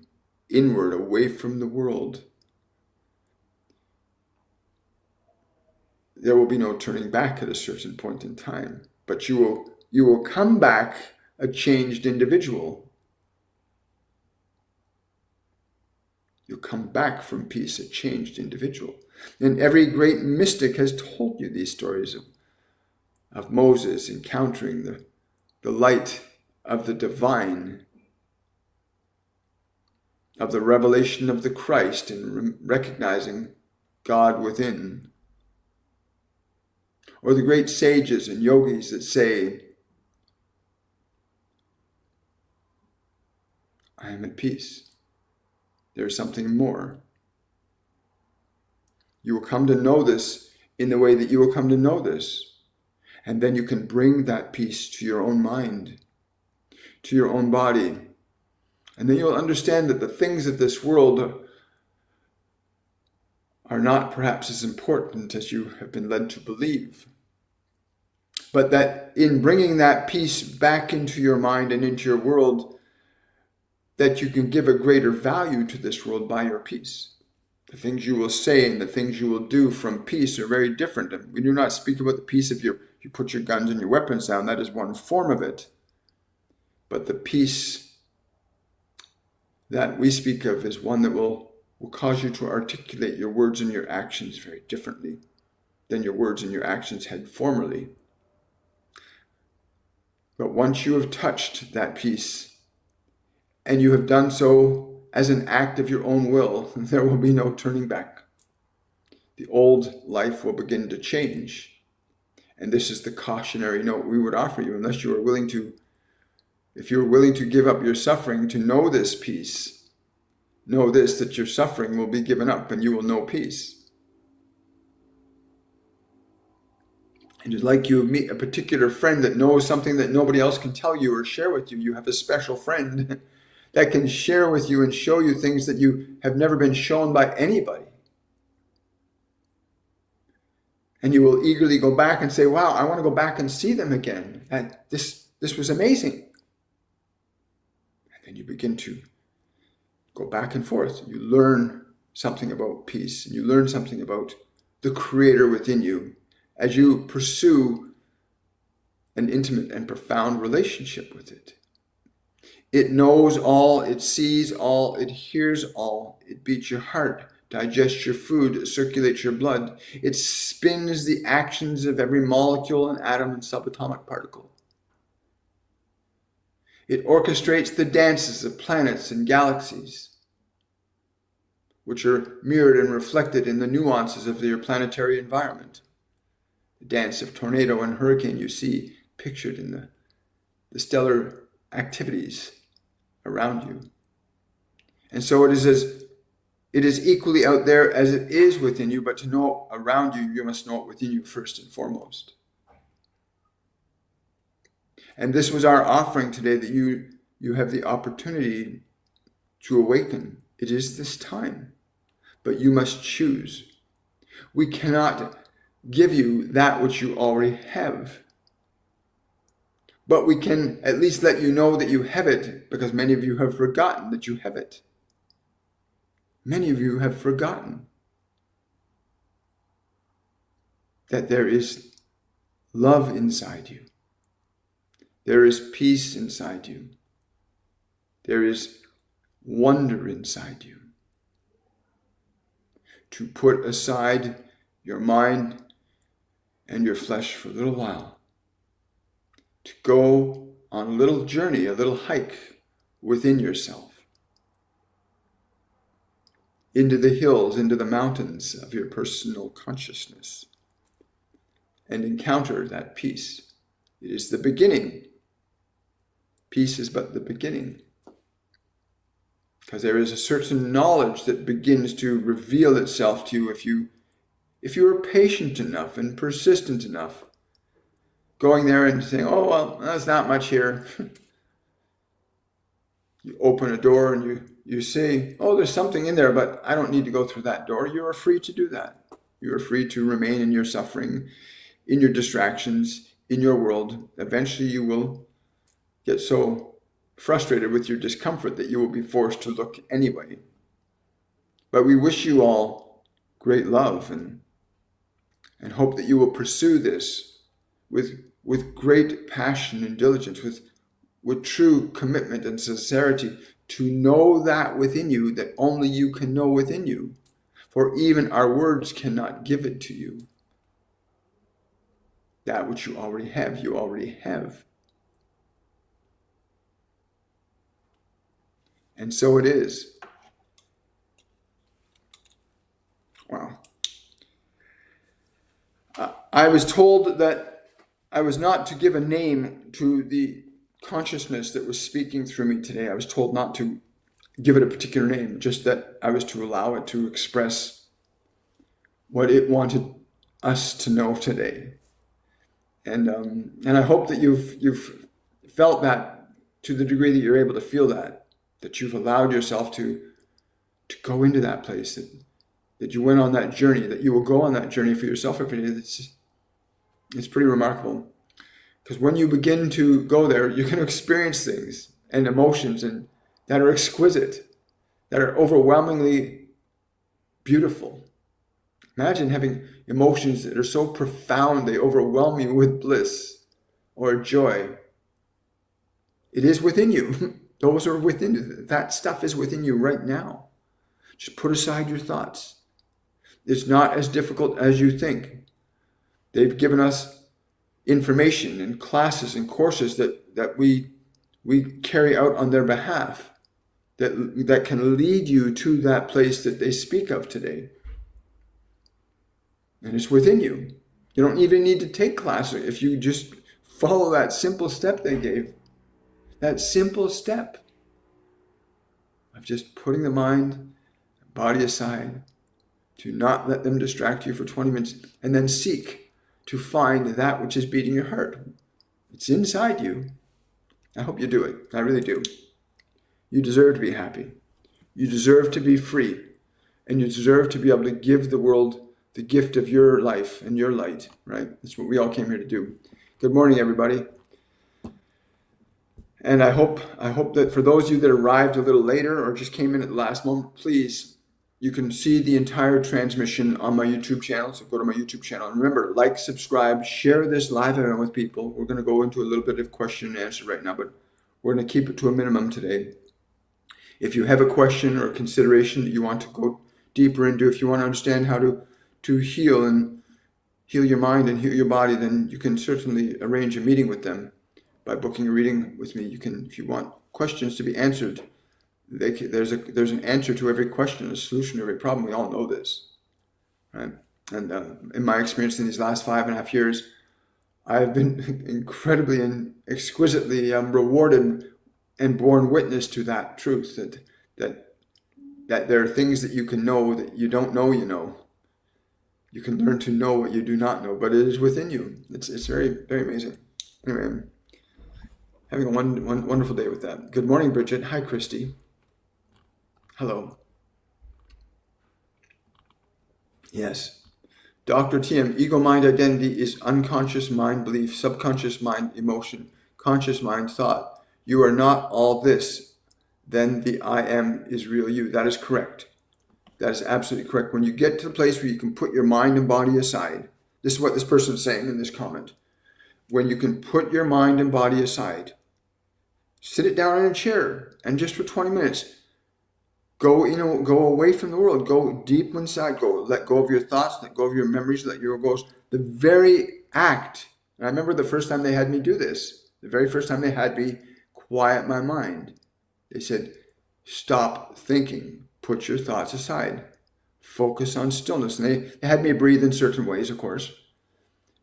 inward, away from the world, there will be no turning back at a certain point in time. But you will come back a changed individual. You'll come back from peace a changed individual. And every great mystic has told you these stories of Moses encountering the light of the divine, of the revelation of the Christ, and recognizing God within. Or the great sages and yogis that say, I am at peace. There is something more. You will come to know this in the way that you will come to know this. And then you can bring that peace to your own mind, to your own body. And then you'll understand that the things of this world are not perhaps as important as you have been led to believe. But that in bringing that peace back into your mind and into your world, that you can give a greater value to this world by your peace. The things you will say and the things you will do from peace are very different. And we do not speak about the peace of you put your guns and your weapons down. That is one form of it. But the peace that we speak of is one that will cause you to articulate your words and your actions very differently than your words and your actions had formerly. But once you have touched that peace, and you have done so as an act of your own will, there will be no turning back. The old life will begin to change. And this is the cautionary note we would offer you, unless you are willing to, if you're willing to give up your suffering to know this peace, know this, that your suffering will be given up and you will know peace. And it's like you meet a particular friend that knows something that nobody else can tell you or share with you. You have a special friend that can share with you and show you things that you have never been shown by anybody. And you will eagerly go back and say, wow, I want to go back and see them again. And this was amazing. And then you begin to go back and forth. You learn something about peace, and you learn something about the Creator within you as you pursue an intimate and profound relationship with it. It knows all, it sees all, it hears all, it beats your heart, digests your food, it circulates your blood. It spins the actions of every molecule and atom and subatomic particle. It orchestrates the dances of planets and galaxies, which are mirrored and reflected in the nuances of your planetary environment. The dance of tornado and hurricane you see pictured in the stellar activities around you. And so it is equally out there as it is within you, but to know around you, you must know it within you first and foremost. And this was our offering today, that you have the opportunity to awaken. It is this time, but you must choose. We cannot give you that which you already have, but we can at least let you know that you have it, because many of you have forgotten that you have it. Many of you have forgotten that there is love inside you. There is peace inside you. There is wonder inside you. To put aside your mind and your flesh for a little while. To go on a little journey, a little hike within yourself. Into the hills, into the mountains of your personal consciousness. And encounter that peace. It is the beginning. Peace is but the beginning. Because there is a certain knowledge that begins to reveal itself to you if you are patient enough and persistent enough. Going there and saying, oh, well, that's not much here. You open a door and you say, oh, there's something in there, but I don't need to go through that door. You are free to do that. You are free to remain in your suffering, in your distractions, in your world. Eventually you will get so frustrated with your discomfort that you will be forced to look anyway. But we wish you all great love and hope that you will pursue this with great passion and diligence, with true commitment and sincerity, to know that within you that only you can know within you. For even our words cannot give it to you. That which you already have. And so it is. Wow. I was told that I was not to give a name to the consciousness that was speaking through me today. I was told not to give it a particular name, just that I was to allow it to express what it wanted us to know today. And I hope that you've felt that to the degree that you're able to feel that you've allowed yourself to go into that place, that you went on that journey, that you will go on that journey for yourself every day. It's pretty remarkable. Because when you begin to go there, you're going to experience things and emotions that are exquisite, that are overwhelmingly beautiful. Imagine having emotions that are so profound they overwhelm you with bliss or joy. It is within you. Those are within you. That stuff is within you right now. Just put aside your thoughts. It's not as difficult as you think. They've given us information and classes and courses that we carry out on their behalf that can lead you to that place that they speak of today. And it's within you. You don't even need to take classes if you just follow that simple step they gave. That simple step of just putting the mind and body aside, to not let them distract you for 20 minutes, and then seek to find that which is beating your heart. It's inside you. I hope you do it. I really do. You deserve to be happy. You deserve to be free. And you deserve to be able to give the world the gift of your life and your light, right? That's what we all came here to do. Good morning, everybody. And I hope that for those of you that arrived a little later or just came in at the last moment, please, you can see the entire transmission on my YouTube channel. So go to my YouTube channel. And remember, like, subscribe, share this live event with people. We're going to go into a little bit of question and answer right now, but we're going to keep it to a minimum today. If you have a question or consideration that you want to go deeper into, if you want to understand how to heal and heal your mind and heal your body, then you can certainly arrange a meeting with them by booking a reading with me. You can, if you want questions to be answered, there's an answer to every question, a solution to every problem. We all know this, right? And in my experience in these last 5.5 years, I've been incredibly and exquisitely rewarded and borne witness to that truth, that there are things that you can know that you don't know you know. You can learn to know what you do not know, but it is within you. It's very, very amazing. Anyway, I'm having a wonderful day with that. Good morning, Bridget. Hi, Christy. Hello. Yes. Dr. TM, ego mind identity is unconscious mind belief, subconscious mind emotion, conscious mind thought. You are not all this. Then the I am is real you. That is correct. That is absolutely correct. When you get to the place where you can put your mind and body aside, this is what this person is saying in this comment. When you can put your mind and body aside, sit it down in a chair and just for 20 minutes, go away from the world, go deep inside, let go of your thoughts, let go of your memories, let your goals. The very act, and I remember the first time they had me do this, the very first time they had me quiet my mind. They said, stop thinking. Put your thoughts aside. Focus on stillness. And they had me breathe in certain ways, of course.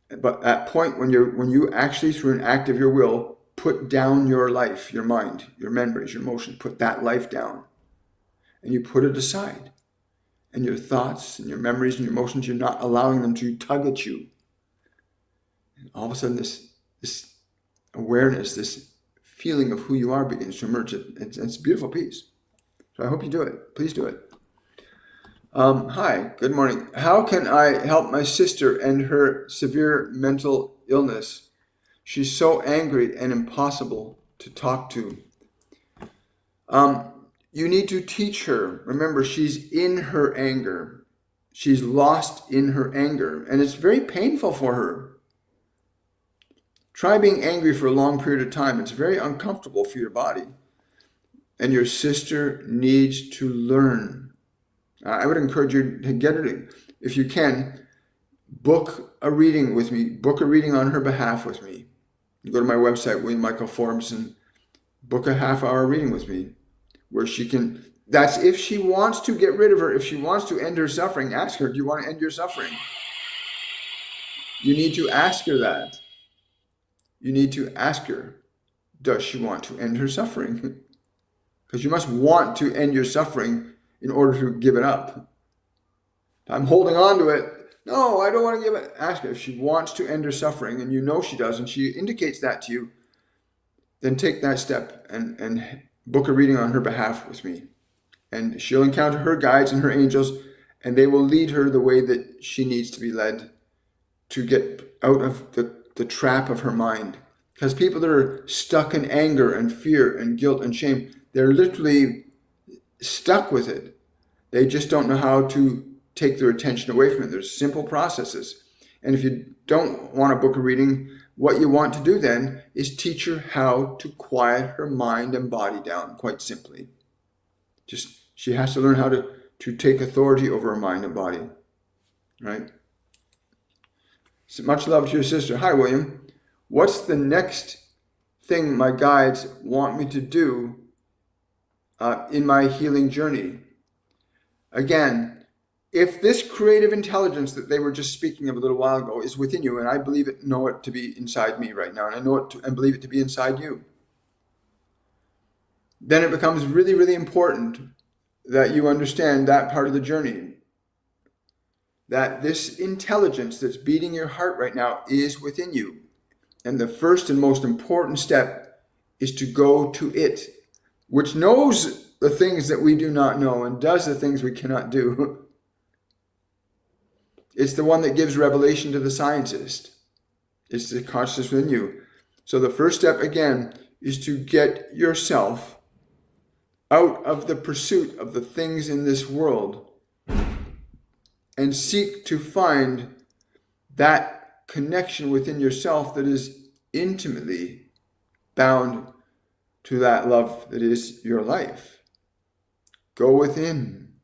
But at that point, when you actually, through an act of your will, put down your life, your mind, your memories, your emotions, put that life down, and you put it aside. And your thoughts and your memories and your emotions, you're not allowing them to tug at you. And all of a sudden, this awareness, this feeling of who you are begins to emerge. It's a beautiful piece. So I hope you do it. Please do it. Hi, good morning. How can I help my sister and her severe mental illness? She's so angry and impossible to talk to. You need to teach her. Remember, she's in her anger. She's lost in her anger, and it's very painful for her. Try being angry for a long period of time. It's very uncomfortable for your body. And your sister needs to learn. I would encourage you to get her, if you can, book a reading with me. Book a reading on her behalf with me. You go to my website, William Michael Forbes, and book a half-hour reading with me where she can, that's if she wants to get rid of her, if she wants to end her suffering, ask her, do you want to end your suffering? You need to ask her that. You need to ask her, does she want to end her suffering? Because you must want to end your suffering in order to give it up. I'm holding on to it. No, I don't want to give it. Ask her if she wants to end her suffering, and you know she does, and she indicates that to you, then take that step and book a reading on her behalf with me. And she'll encounter her guides and her angels, and they will lead her the way that she needs to be led to get out of the trap of her mind. Because people that are stuck in anger and fear and guilt and shame, they're literally stuck with it. They just don't know how to take their attention away from it. There's simple processes. And if you don't want to book a reading, what you want to do then is teach her how to quiet her mind and body down, quite simply. She has to learn how to take authority over her mind and body, right? So much love to your sister. Hi, William. What's the next thing my guides want me to do in my healing journey? Again, if this creative intelligence that they were just speaking of a little while ago is within you, and I know it to be inside me right now, and I know it and believe it to be inside you, then it becomes really, really important that you understand that part of the journey. That this intelligence that's beating your heart right now is within you. And the first and most important step is to go to it, which knows the things that we do not know and does the things we cannot do. It's the one that gives revelation to the scientist. It's the consciousness within you. So the first step, again, is to get yourself out of the pursuit of the things in this world and seek to find that connection within yourself that is intimately bound to that love that is your life. Go within.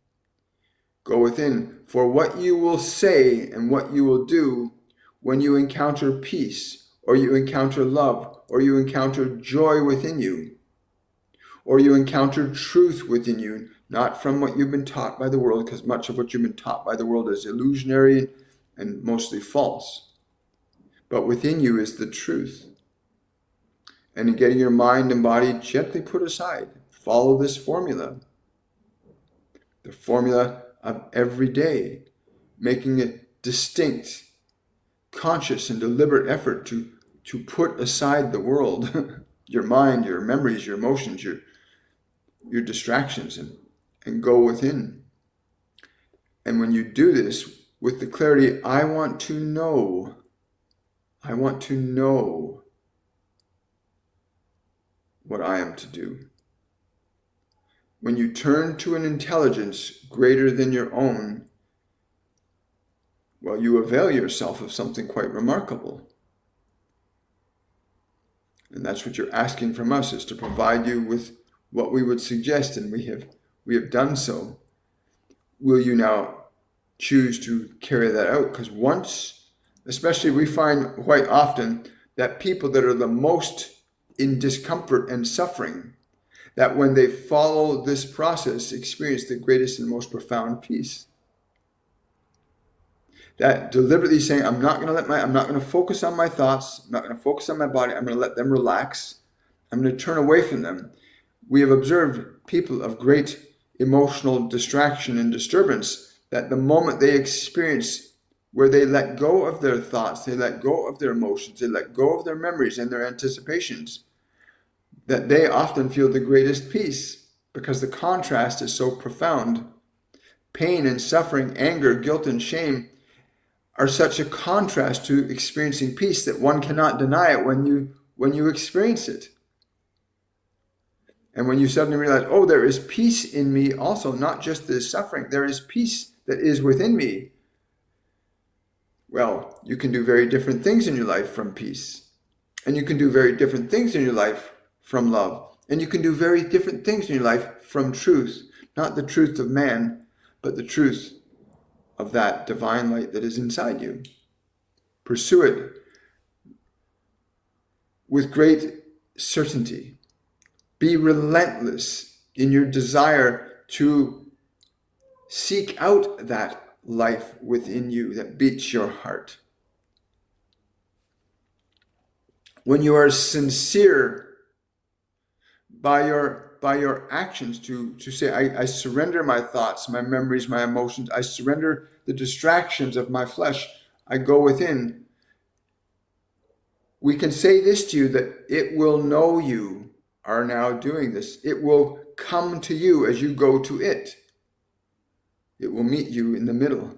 Go within. For what you will say and what you will do when you encounter peace, or you encounter love, or you encounter joy within you, or you encounter truth within you, not from what you've been taught by the world, because much of what you've been taught by the world is illusionary and mostly false. But within you is the truth. And in getting your mind and body gently put aside, follow this formula. The formula of every day, making a distinct, conscious, and deliberate effort to put aside the world, your mind, your memories, your emotions, your distractions, and go within. And when you do this with the clarity, I want to know what I am to do. When you turn to an intelligence greater than your own, well, you avail yourself of something quite remarkable. And that's what you're asking from us, is to provide you with what we would suggest, and we have done so. Will you now choose to carry that out? Because once, especially, we find quite often that people that are the most in discomfort and suffering, that when they follow this process, experience the greatest and most profound peace. That deliberately saying, I'm not going to focus on my thoughts, I'm not going to focus on my body, I'm going to let them relax, I'm going to turn away from them. We have observed people of great emotional distraction and disturbance, that the moment they experience where they let go of their thoughts, they let go of their emotions, they let go of their memories and their anticipations, that they often feel the greatest peace because the contrast is so profound. Pain and suffering, anger, guilt, and shame are such a contrast to experiencing peace that one cannot deny it when you experience it. And when you suddenly realize, oh, there is peace in me also, not just the suffering, there is peace that is within me. Well, you can do very different things in your life from peace. And you can do very different things in your life from love. And you can do very different things in your life from truth. Not the truth of man, but the truth of that divine light that is inside you. Pursue it with great certainty. Be relentless in your desire to seek out that life within you that beats your heart. When you are sincere by your actions to say, I surrender my thoughts, my memories, my emotions, I surrender the distractions of my flesh, I go within. We can say this to you, that it will know you are now doing this. It will come to you as you go to it. It will meet you in the middle.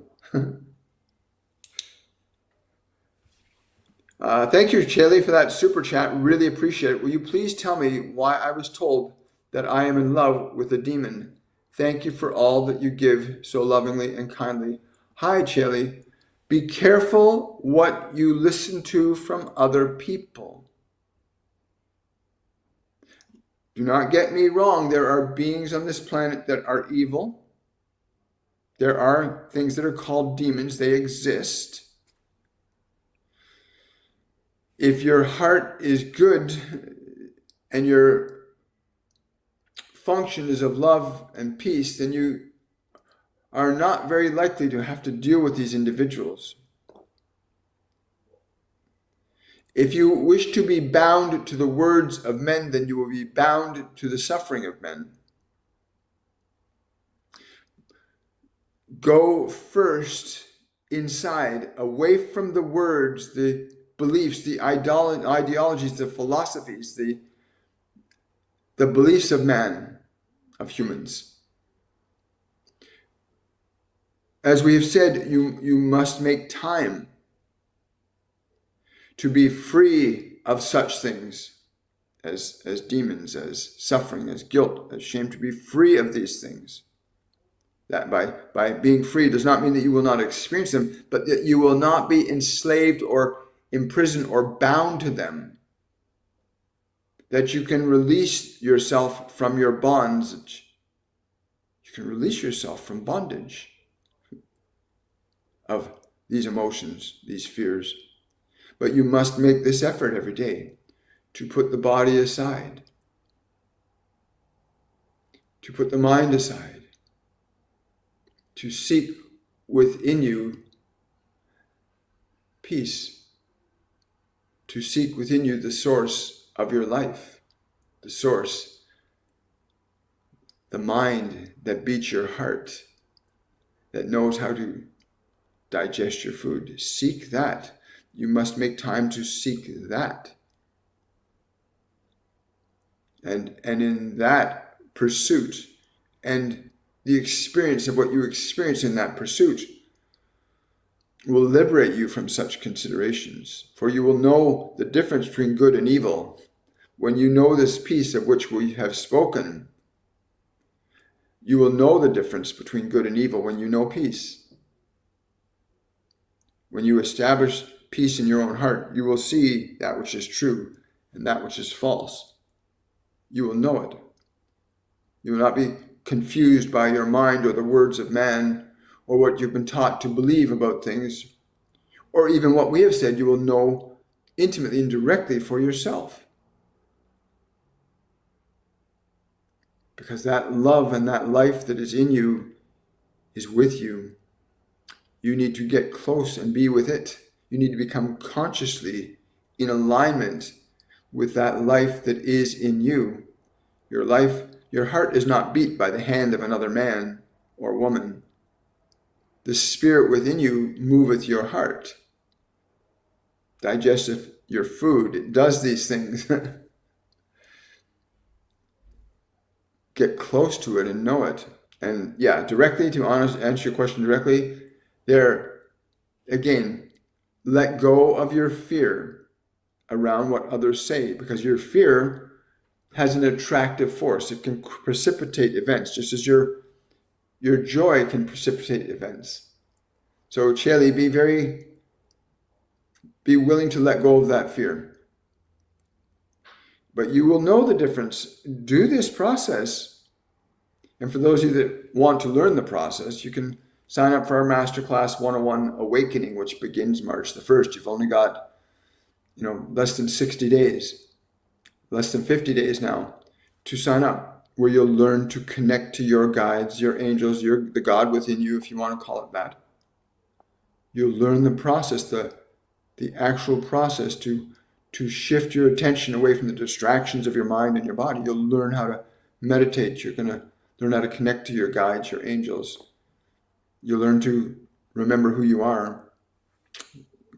Thank you, Chelly, for that super chat. Really appreciate it. Will you please tell me why I was told that I am in love with a demon? Thank you for all that you give so lovingly and kindly. Hi, Chelly. Be careful what you listen to from other people. Do not get me wrong. There are beings on this planet that are evil. There are things that are called demons. They exist. If your heart is good and your function is of love and peace, then you are not very likely to have to deal with these individuals. If you wish to be bound to the words of men, then you will be bound to the suffering of men. Go first inside, away from the words, the beliefs, the ideologies, the philosophies, the beliefs of man, of humans. As we have said, you must make time to be free of such things as demons, as suffering, as guilt, as shame, to be free of these things. That by being free does not mean that you will not experience them, but that you will not be enslaved or imprisoned or bound to them. That you can release yourself from your bonds. You can release yourself from bondage of these emotions, these fears. But you must make this effort every day to put the body aside, to put the mind aside, to seek within you peace, to seek within you the source of your life, the source, the mind that beats your heart, that knows how to digest your food. Seek that. You must make time to seek that. And in that pursuit and the experience of what you experience in that pursuit will liberate you from such considerations. For you will know the difference between good and evil. When you know this peace of which we have spoken, you will know the difference between good and evil when you know peace. When you establish peace in your own heart, you will see that which is true and that which is false. You will know it. You will not be confused by your mind or the words of man or what you've been taught to believe about things, or even what we have said. You will know intimately and directly for yourself. Because that love and that life that is in you is with you. You need to get close and be with it. You need to become consciously in alignment with that life that is in you. Your life, your heart is not beat by the hand of another man or woman. The spirit within you moveth your heart. Digesteth your food. It does these things. get close to it and know it. And yeah, directly, to answer your question directly, there, again, let go of your fear around what others say, because your fear has an attractive force. It can precipitate events, just as your joy can precipitate events. So Chelly, be willing to let go of that fear. But you will know the difference. Do this process. And for those of you that want to learn the process, you can sign up for our Masterclass 101 Awakening, which begins March the 1st. You've only got, less than 60 days, less than 50 days now to sign up, where you'll learn to connect to your guides, your angels, the God within you, if you want to call it that. You'll learn the process, the actual process to shift your attention away from the distractions of your mind and your body. You'll learn how to meditate. You're going to learn how to connect to your guides, your angels. You'll learn to remember who you are.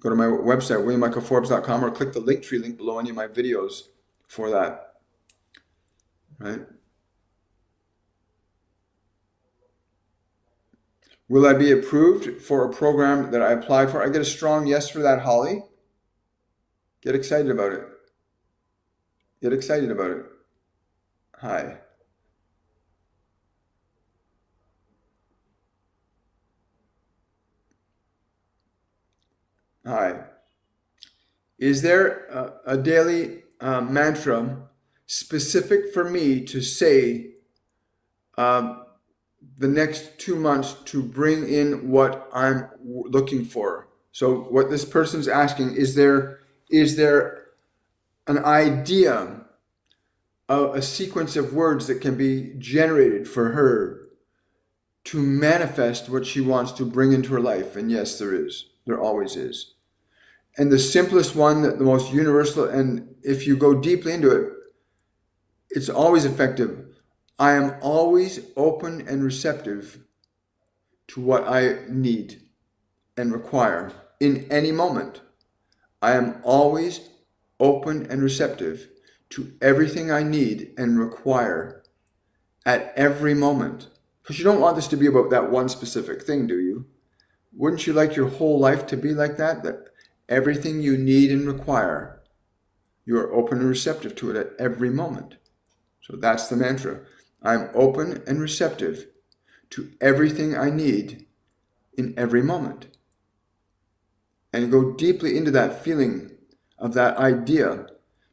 Go to my website, williammichaelforbes.com, or click the Linktree link below any of my videos for that. Right? Will I be approved for a program that I applied for? I get a strong yes for that, Holly. Get excited about it. Get excited about it. Hi. Hi. Is there a daily mantra specific for me to say the next 2 months to bring in what I'm looking for? So what this person's asking, is there an idea, a sequence of words that can be generated for her to manifest what she wants to bring into her life? And yes, there is. There always is. And the simplest one, the most universal, and if you go deeply into it, it's always effective. I am always open and receptive to what I need and require in any moment. I am always open and receptive to everything I need and require at every moment. Because you don't want this to be about that one specific thing, do you? Wouldn't you like your whole life to be like that? That everything you need and require, you are open and receptive to it at every moment. So that's the mantra. I'm open and receptive to everything I need in every moment. And go deeply into that feeling of that idea,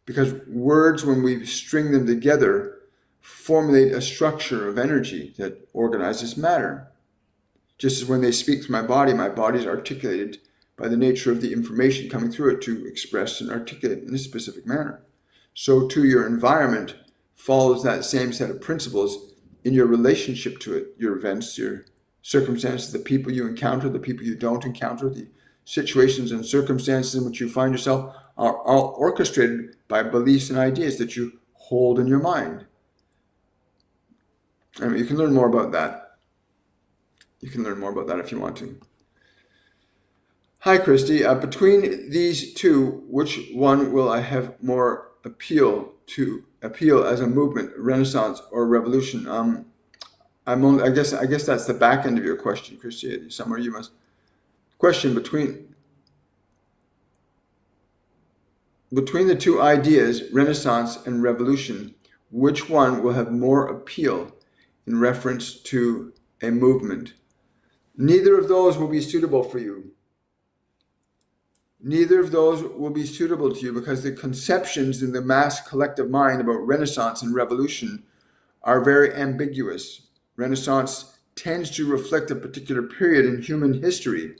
because words, when we string them together, formulate a structure of energy that organizes matter. Just as when they speak through my body is articulated by the nature of the information coming through it to express and articulate in a specific manner. So too your environment follows that same set of principles in your relationship to it, your events, your circumstances, the people you encounter, the people you don't encounter, the situations and circumstances in which you find yourself are all orchestrated by beliefs and ideas that you hold in your mind. I mean, you can learn more about that. You can learn more about that if you want to. Hi, Christy. Between these two, which one will I have more appeal as a movement, renaissance or revolution? I guess that's the back end of your question, Christy. Somewhere you must question between the two ideas, renaissance and revolution, which one will have more appeal in reference to a movement? Neither of those will be suitable for you. Neither of those will be suitable to you, because the conceptions in the mass collective mind about renaissance and revolution are very ambiguous. Renaissance tends to reflect a particular period in human history.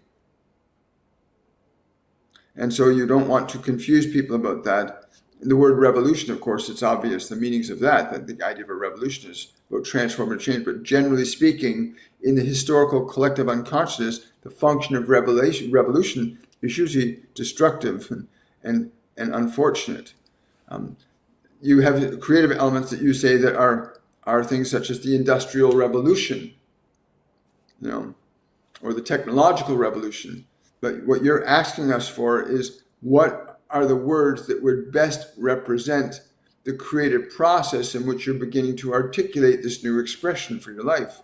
And so you don't want to confuse people about that. The word revolution, of course, it's obvious the meanings of that the idea of a revolution is about transformative change. But generally speaking, in the historical collective unconsciousness, the function of revolution is usually destructive and unfortunate. You have creative elements that you say that are things such as the Industrial Revolution, or the technological revolution. But what you're asking us for is, what are the words that would best represent the creative process in which you're beginning to articulate this new expression for your life.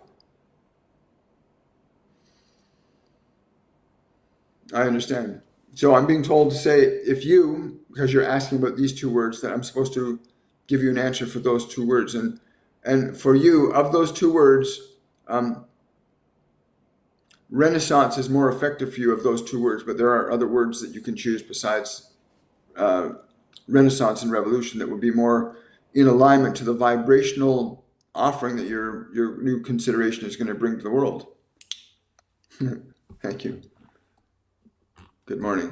I understand. So I'm being told to say, if you, because you're asking about these two words, that I'm supposed to give you an answer for those two words. And for you, of those two words, Renaissance is more effective for you of those two words, but there are other words that you can choose besides Renaissance and Revolution that would be more in alignment to the vibrational offering that your new consideration is going to bring to the world. Thank you. Good morning.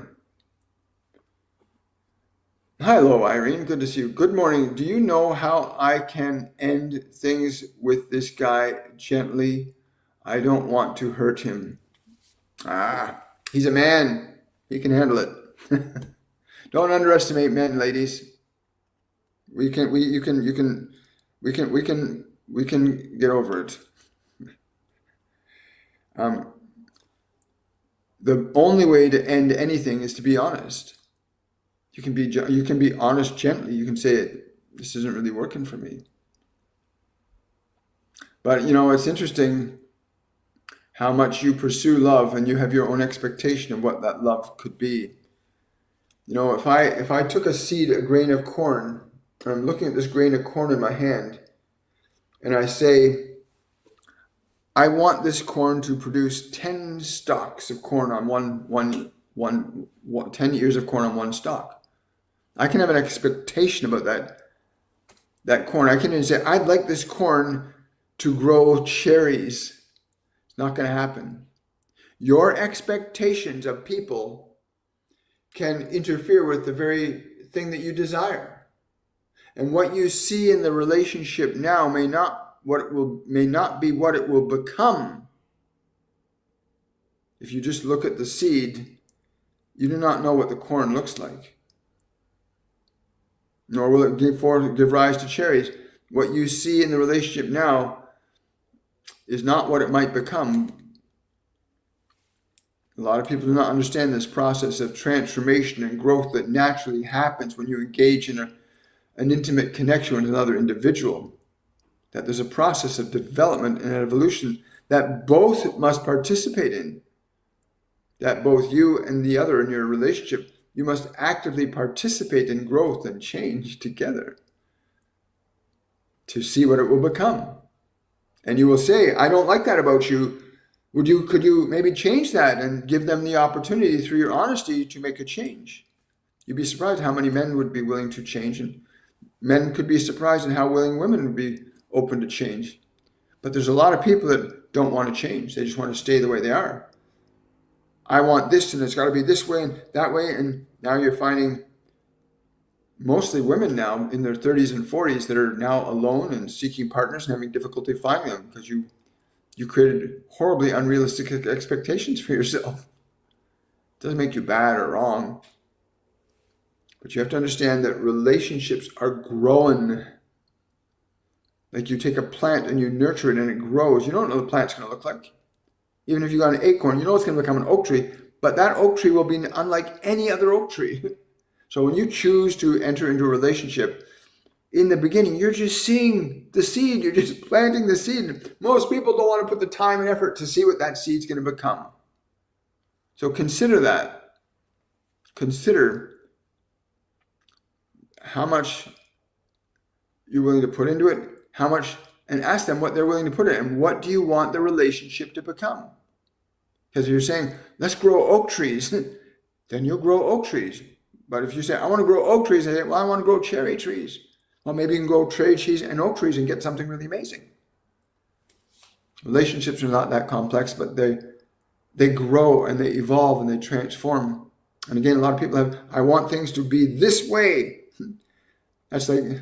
Hello, Irene. Good to see you. Good morning. Do you know how I can end things with this guy gently? I don't want to hurt him. He's a man. He can handle it. Don't underestimate men, ladies. We can get over it. The only way to end anything is to be honest. You can be honest gently. You can say, this isn't really working for me. But it's interesting how much you pursue love and you have your own expectation of what that love could be. If I took a grain of corn, and I'm looking at this grain of corn in my hand, and I say, I want this corn to produce 10 stalks of corn on 10 ears of corn on one stalk. I can have an expectation about that corn. I can even say, I'd like this corn to grow cherries. It's not going to happen. Your expectations of people can interfere with the very thing that you desire. And what you see in the relationship now may not be what it will become. If you just look at the seed, you do not know what the corn looks like. Nor will it give rise to cherries. What you see in the relationship now is not what it might become. A lot of people do not understand this process of transformation and growth that naturally happens when you engage in an intimate connection with another individual. That there's a process of development and evolution that both must participate in. That both you and the other in your relationship, you must actively participate in growth and change together to see what it will become. And you will say, I don't like that about you. Could you maybe change that and give them the opportunity through your honesty to make a change? You'd be surprised how many men would be willing to change, and men could be surprised at how willing women would be open to change. But there's a lot of people that don't want to change. They just want to stay the way they are. I want this, and it's got to be this way and that way. And now you're finding mostly women now in their 30s and 40s that are now alone and seeking partners and having difficulty finding them because you created horribly unrealistic expectations for yourself. It doesn't make you bad or wrong. But you have to understand that relationships are growing. Like you take a plant and you nurture it and it grows. You don't know what the plant's going to look like. Even if you got an acorn, you know it's going to become an oak tree. But that oak tree will be unlike any other oak tree. So when you choose to enter into a relationship, in the beginning, you're just seeing the seed. You're just planting the seed. Most people don't want to put the time and effort to see what that seed's going to become. So consider that. Consider how much you're willing to put into it, how much, and ask them what they're willing to put in, and what do you want the relationship to become? Because if you're saying, let's grow oak trees, then you'll grow oak trees. But if you say, I want to grow oak trees, I say, well, I want to grow cherry trees. Well, maybe you can grow cherry trees and oak trees and get something really amazing. Relationships are not that complex, but they grow and they evolve and they transform. And again, a lot of people have, I want things to be this way. That's like,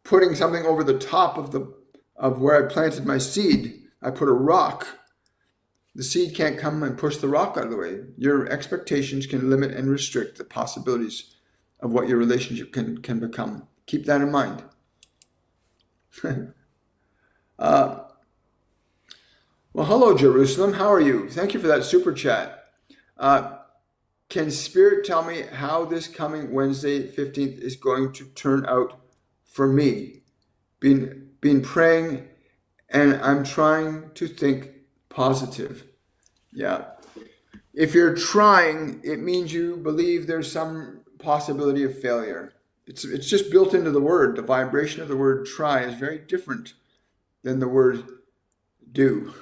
putting something over the top of where I planted my seed. I put a rock. The seed can't come and push the rock out of the way. Your expectations can limit and restrict the possibilities of what your relationship can become. Keep that in mind. Well, hello, Jerusalem. How are you? Thank you for that super chat. Can Spirit tell me how this coming Wednesday, 15th, is going to turn out for me? Been praying, and I'm trying to think positive. Yeah. If you're trying, it means you believe there's some possibility of failure. It's just built into the word. The vibration of the word try is very different than the word do.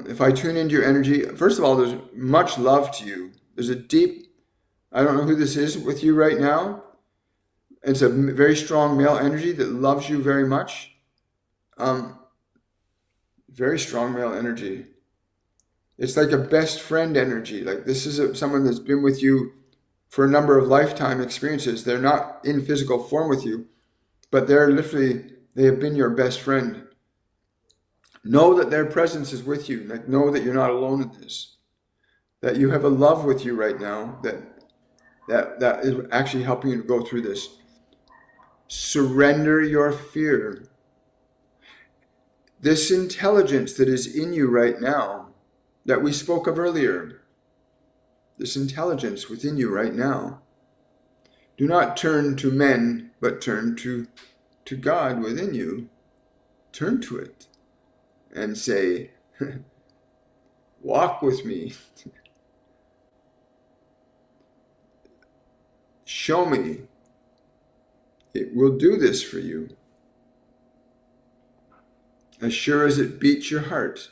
If I tune into your energy, first of all, there's much love to you. There's a deep, I don't know who this is with you right now. It's a very strong male energy that loves you very much. Very strong male energy. It's like a best friend energy. Like this is someone that's been with you for a number of lifetime experiences. They're not in physical form with you, but they have been your best friend. Know that their presence is with you. Like know that you're not alone in this. That you have a love with you right now that is actually helping you to go through this. Surrender your fear. This intelligence that is in you right now, that we spoke of earlier, this intelligence within you right now, do not turn to men, but turn to God within you. Turn to it and say, walk with me. Show me. It will do this for you. As sure as it beats your heart.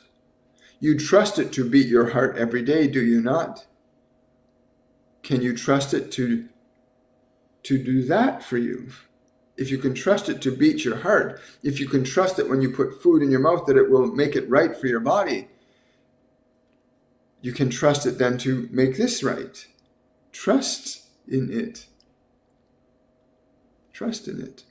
You trust it to beat your heart every day, do you not? Can you trust it to do that for you? If you can trust it to beat your heart, if you can trust it when you put food in your mouth that it will make it right for your body, you can trust it then to make this right. Trust in it. Trust in it.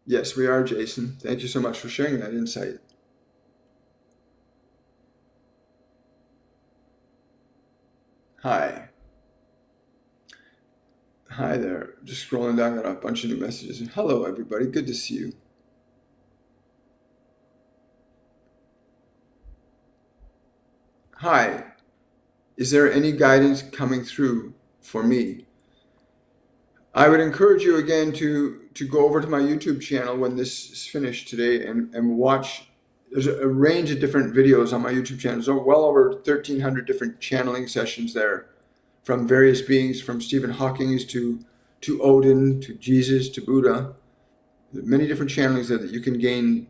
Yes, we are, Jason. Thank you so much for sharing that insight. Hi. Hi there. Just scrolling down, got a bunch of new messages. Hello, everybody. Good to see you. Hi. Is there any guidance coming through for me? I would encourage you again to go over to my YouTube channel when this is finished today and watch. There's a range of different videos on my YouTube channel. There's well over 1,300 different channeling sessions there from various beings, from Stephen Hawking to Odin, to Jesus, to Buddha. Many different channelings there that you can gain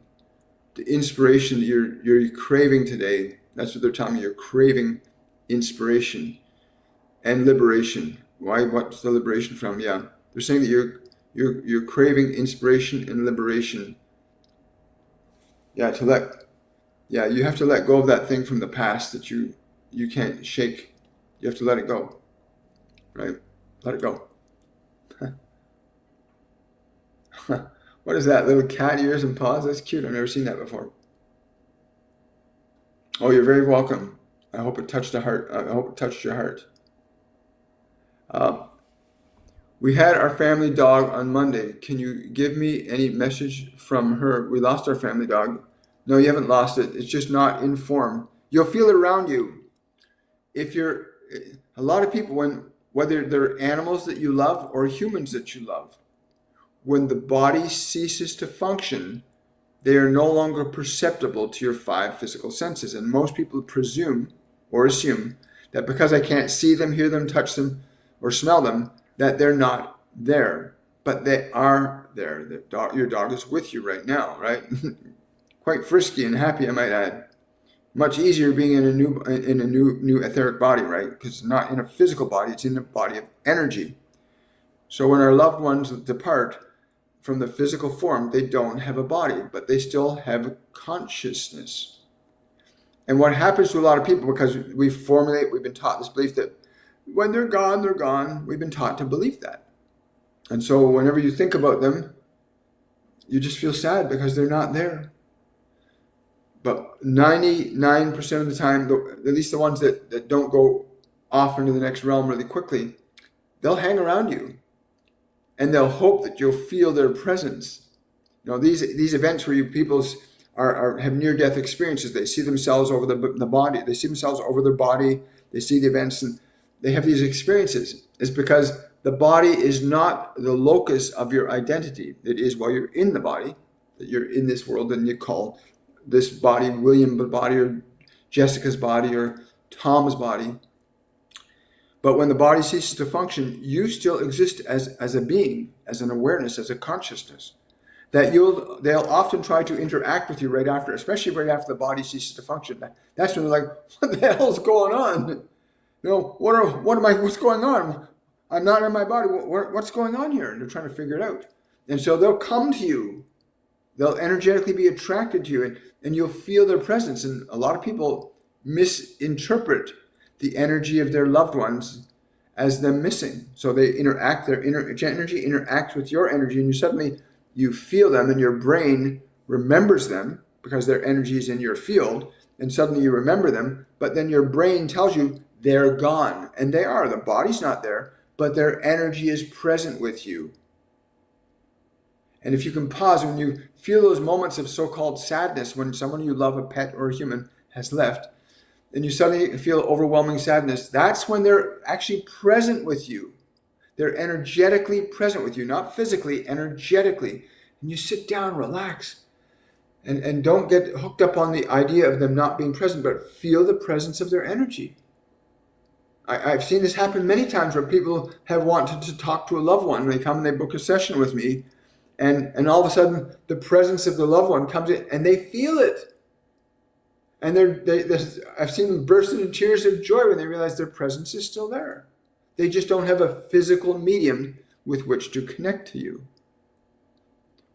the inspiration that you're craving today. That's what they're telling me. You're craving inspiration and liberation. Why? What's the liberation from? Yeah, they're saying that you're craving inspiration and liberation. Yeah, you have to let go of that thing from the past that you can't shake. You have to let it go. Right? Let it go. What is that? Little cat ears and paws? That's cute. I've never seen that before. Oh, you're very welcome. I hope it touched the heart. I hope it touched your heart. We had our family dog on Monday. Can you give me any message from her? We lost our family dog. No, you haven't lost it. It's just not in form. You'll feel it around you. A lot of people, whether they're animals that you love or humans that you love, when the body ceases to function, they are no longer perceptible to your 5 physical senses. And most people presume or assume that because I can't see them, hear them, touch them, or smell them, that they're not there. But they are there. Your dog is with you right now, right? Quite frisky and happy, I might add. Much easier being in a new etheric body, right? Because it's not in a physical body, it's in a body of energy. So when our loved ones depart from the physical form, they don't have a body, but they still have a consciousness. And what happens to a lot of people, because we've been taught this belief that when they're gone, they're gone. We've been taught to believe that. And so whenever you think about them, you just feel sad because they're not there. But 99% of the time, at least the ones that don't go off into the next realm really quickly, they'll hang around you. and they'll hope that you'll feel their presence. These events where people have near-death experiences. They see themselves over the body. They see themselves over their body. They see the events, and they have these experiences. It's because the body is not the locus of your identity. It is while you're in the body, that you're in this world, and you call this body William's body, or Jessica's body, or Tom's body. But when the body ceases to function, you still exist as a being, as an awareness, as a consciousness. That they'll often try to interact with you right after, especially right after the body ceases to function. That's when they're like, "What the hell's going on? What's going on? I'm not in my body. What's going on here?" And they're trying to figure it out. And so they'll come to you. They'll energetically be attracted to you, and you'll feel their presence. And a lot of people misinterpret the energy of their loved ones as them missing. So they interact, their energy interacts with your energy, and you feel them, and your brain remembers them because their energy is in your field, and suddenly you remember them, but then your brain tells you they're gone. And they are. The body's not there, but their energy is present with you. And if you can pause, when you feel those moments of so-called sadness, when someone you love, a pet or a human, has left, and you suddenly feel overwhelming sadness, that's when they're actually present with you. They're energetically present with you, not physically, energetically. And you sit down, relax, and don't get hooked up on the idea of them not being present, but feel the presence of their energy. I've seen this happen many times where people have wanted to talk to a loved one, and they come and they book a session with me, and all of a sudden the presence of the loved one comes in, and they feel it. And I've seen them burst into tears of joy when they realize their presence is still there. They just don't have a physical medium with which to connect to you.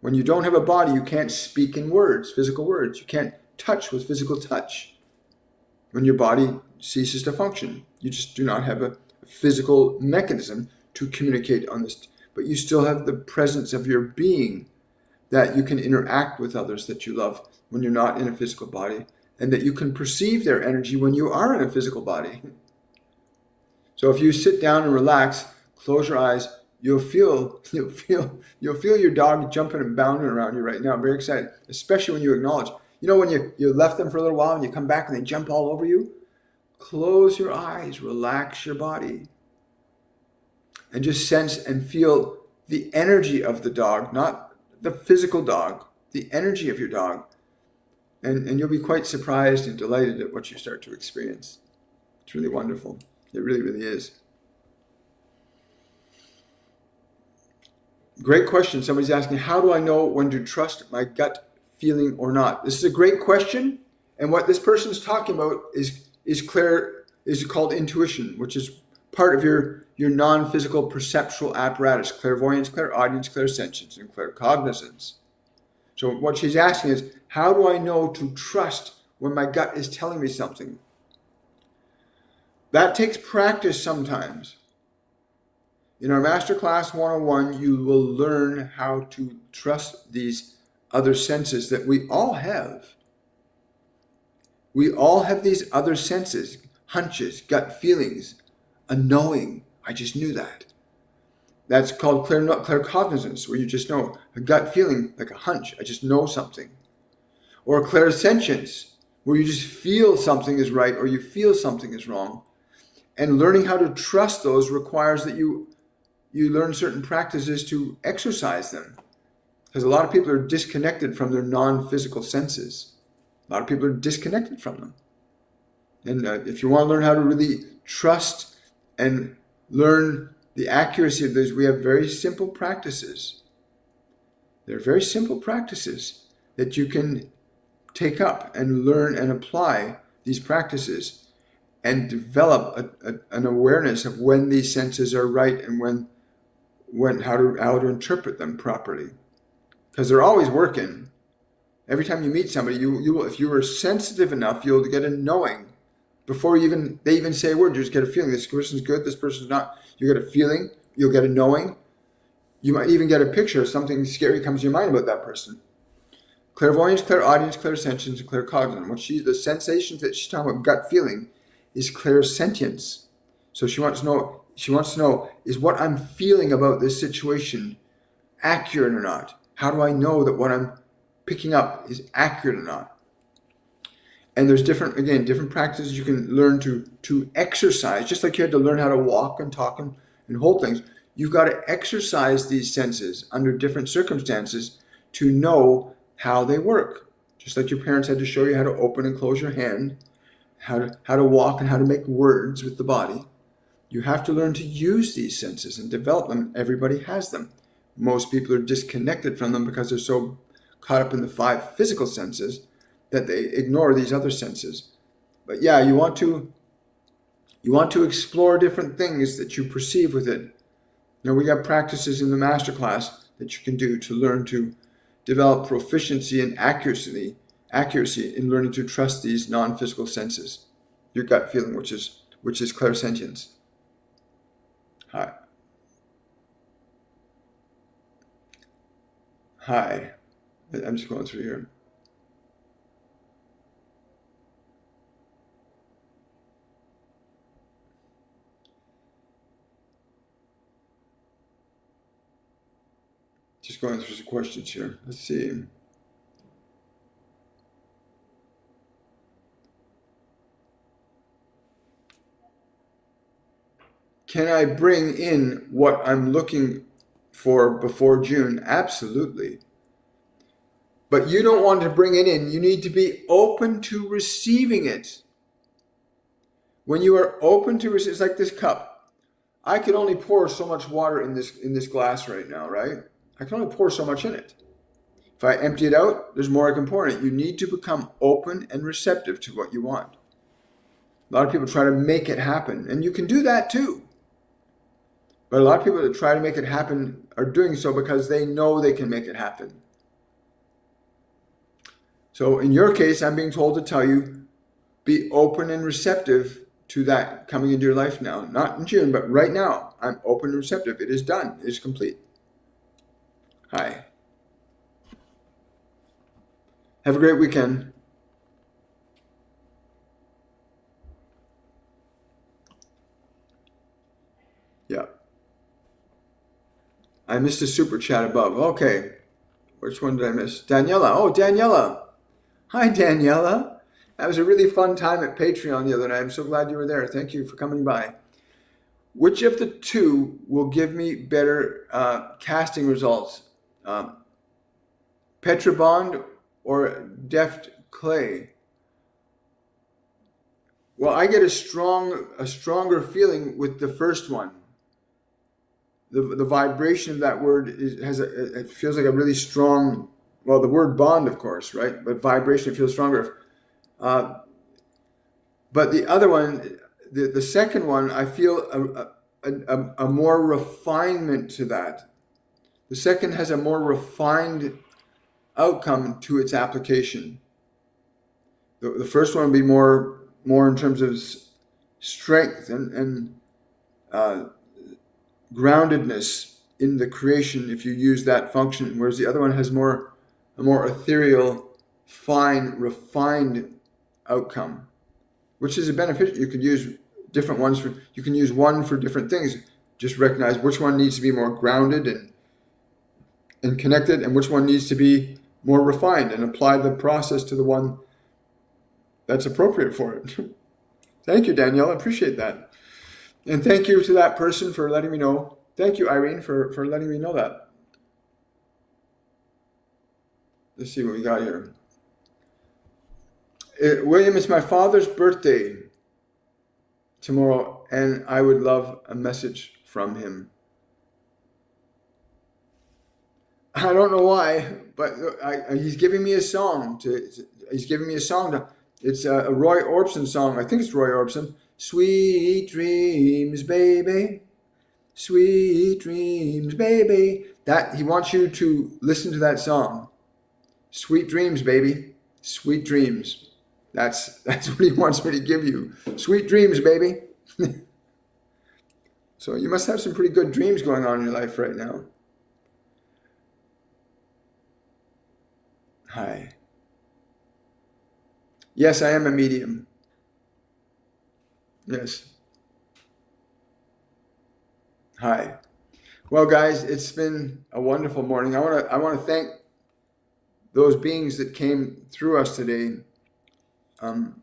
When you don't have a body, you can't speak in words, physical words. You can't touch with physical touch. When your body ceases to function, you just do not have a physical mechanism to communicate on this. But you still have the presence of your being, that you can interact with others that you love when you're not in a physical body, and that you can perceive their energy when you are in a physical body. So if you sit down and relax, close your eyes, you'll feel your dog jumping and bounding around you right now. I'm very excited, especially when you acknowledge. When you left them for a little while and you come back and they jump all over you, close your eyes, relax your body, and just sense and feel the energy of the dog, not the physical dog, the energy of your dog. And you'll be quite surprised and delighted at what you start to experience. It's really wonderful. It really, really is. Great question. Somebody's asking, how do I know when to trust my gut feeling or not? This is a great question. And what this person is talking about is called intuition, which is part of your non-physical perceptual apparatus: clairvoyance, clairaudience, clairsentience, and claircognizance. So what she's asking is, how do I know to trust when my gut is telling me something? That takes practice sometimes. In our Masterclass 101, you will learn how to trust these other senses that we all have. We all have these other senses, hunches, gut feelings, a knowing. I just knew that. That's called claircognizance, where you just know, a gut feeling, like a hunch. I just know something. Or clairsentience, where you just feel something is right or you feel something is wrong. And learning how to trust those requires that you learn certain practices to exercise them. Because a lot of people are disconnected from their non-physical senses. A lot of people are disconnected from them. And if you want to learn how to really trust and learn the accuracy of those, we have very simple practices. They're very simple practices that you can take up and learn and apply these practices and develop an awareness of when these senses are right and how to interpret them properly. Because they're always working. Every time you meet somebody, you will, if you are sensitive enough, you'll get a knowing before they even say a word. You just get a feeling. This person's good, this person's not. You get a feeling, you'll get a knowing. You might even get a picture. Something scary comes to your mind about that person. Clairvoyance, clairaudience, clairsentience, and claircognizance. The sensations that she's talking about, gut feeling, is clairsentience. So she wants to know, She wants to know, is what I'm feeling about this situation accurate or not? How do I know that what I'm picking up is accurate or not? And there's different practices you can learn to exercise, just like you had to learn how to walk and talk and hold things. You've got to exercise these senses under different circumstances to know how they work. Just like your parents had to show you how to open and close your hand, how to walk and how to make words with the body. You have to learn to use these senses and develop them. Everybody has them. Most people are disconnected from them because they're so caught up in the 5 physical senses that they ignore these other senses. But yeah, you want to explore different things that you perceive with it. We got practices in the masterclass that you can do to learn to develop proficiency and accuracy in learning to trust these non-physical senses. Your gut feeling, which is clairsentience. Hi. I'm just going through here. Just going through some questions here. Let's see. Can I bring in what I'm looking for before June? Absolutely. But you don't want to bring it in. You need to be open to receiving it. When you are open to receive, it's like this cup. I can only pour so much water in this glass right now, right? I can only pour so much in it. If I empty it out, there's more I can pour in it. You need to become open and receptive to what you want. A lot of people try to make it happen, and you can do that too. But a lot of people that try to make it happen are doing so because they know they can make it happen. So in your case, I'm being told to tell you, be open and receptive to that coming into your life now. Not in June, but right now. I'm open and receptive. It is done. It is complete. Hi. Have a great weekend. Yeah. I missed a super chat above. Okay. Which one did I miss? Daniela. Oh, Daniela. Hi, Daniela. That was a really fun time at Patreon the other night. I'm so glad you were there. Thank you for coming by. Which of the two will give me better casting results? Petrobond or Deft Clay? Well, I get a stronger feeling with the first one. The vibration of that word it feels like a really strong. Well, the word bond, of course, right? But vibration, it feels stronger. But the other one, the second one, I feel a more refinement to that. The second has a more refined outcome to its application. The first one would be more in terms of strength and groundedness in the creation if you use that function, whereas the other one has a more ethereal, fine, refined outcome, which is a benefit. You could use different ones you can use one for different things. Just recognize which one needs to be more grounded and connected, and which one needs to be more refined, and apply the process to the one that's appropriate for it. Thank you, Danielle. I appreciate that. And thank you to that person for letting me know. Thank you, Irene, for letting me know that. Let's see what we got here. William, it's my father's birthday tomorrow, and I would love a message from him. I don't know why, but he's giving me a song. It's a Roy Orbison song. I think it's Roy Orbison. Sweet dreams, baby. Sweet dreams, baby. That he wants you to listen to that song. Sweet dreams, baby. Sweet dreams. That's what he wants me to give you. Sweet dreams, baby. So you must have some pretty good dreams going on in your life right now. Hi. Yes, I am a medium. Yes. Hi. Well, guys, it's been a wonderful morning. I want to thank those beings that came through us today, and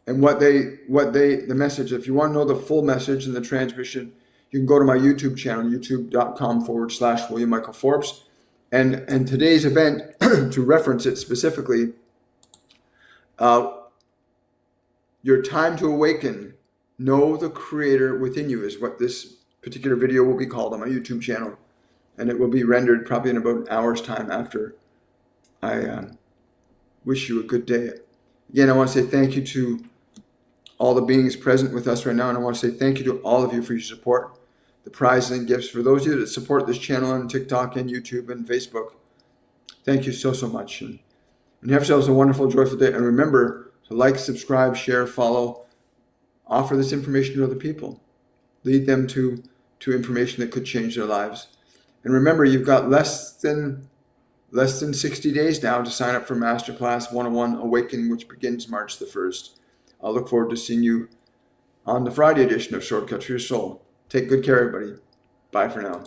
the message. If you want to know the full message and the transmission, you can go to my YouTube channel, youtube.com/William Michael Forbes. And today's event, to reference it specifically, uh, your time to awaken, know the creator within you, is what this particular video will be called on my YouTube channel. And it will be rendered probably in about an hour's time after I wish you a good day. Again, I want to say thank you to all the beings present with us right now, and I want to say thank you to all of you for your support, the prizes and gifts. For those of you that support this channel on TikTok and YouTube and Facebook, thank you so much. And have yourselves a wonderful, joyful day. And remember to like, subscribe, share, follow, offer this information to other people. Lead them to information that could change their lives. And remember, you've got less than 60 days now to sign up for Masterclass 101 Awaken, which begins March the 1st. I'll look forward to seeing you on the Friday edition of Shortcuts for Your Soul. Take good care, everybody. Bye for now.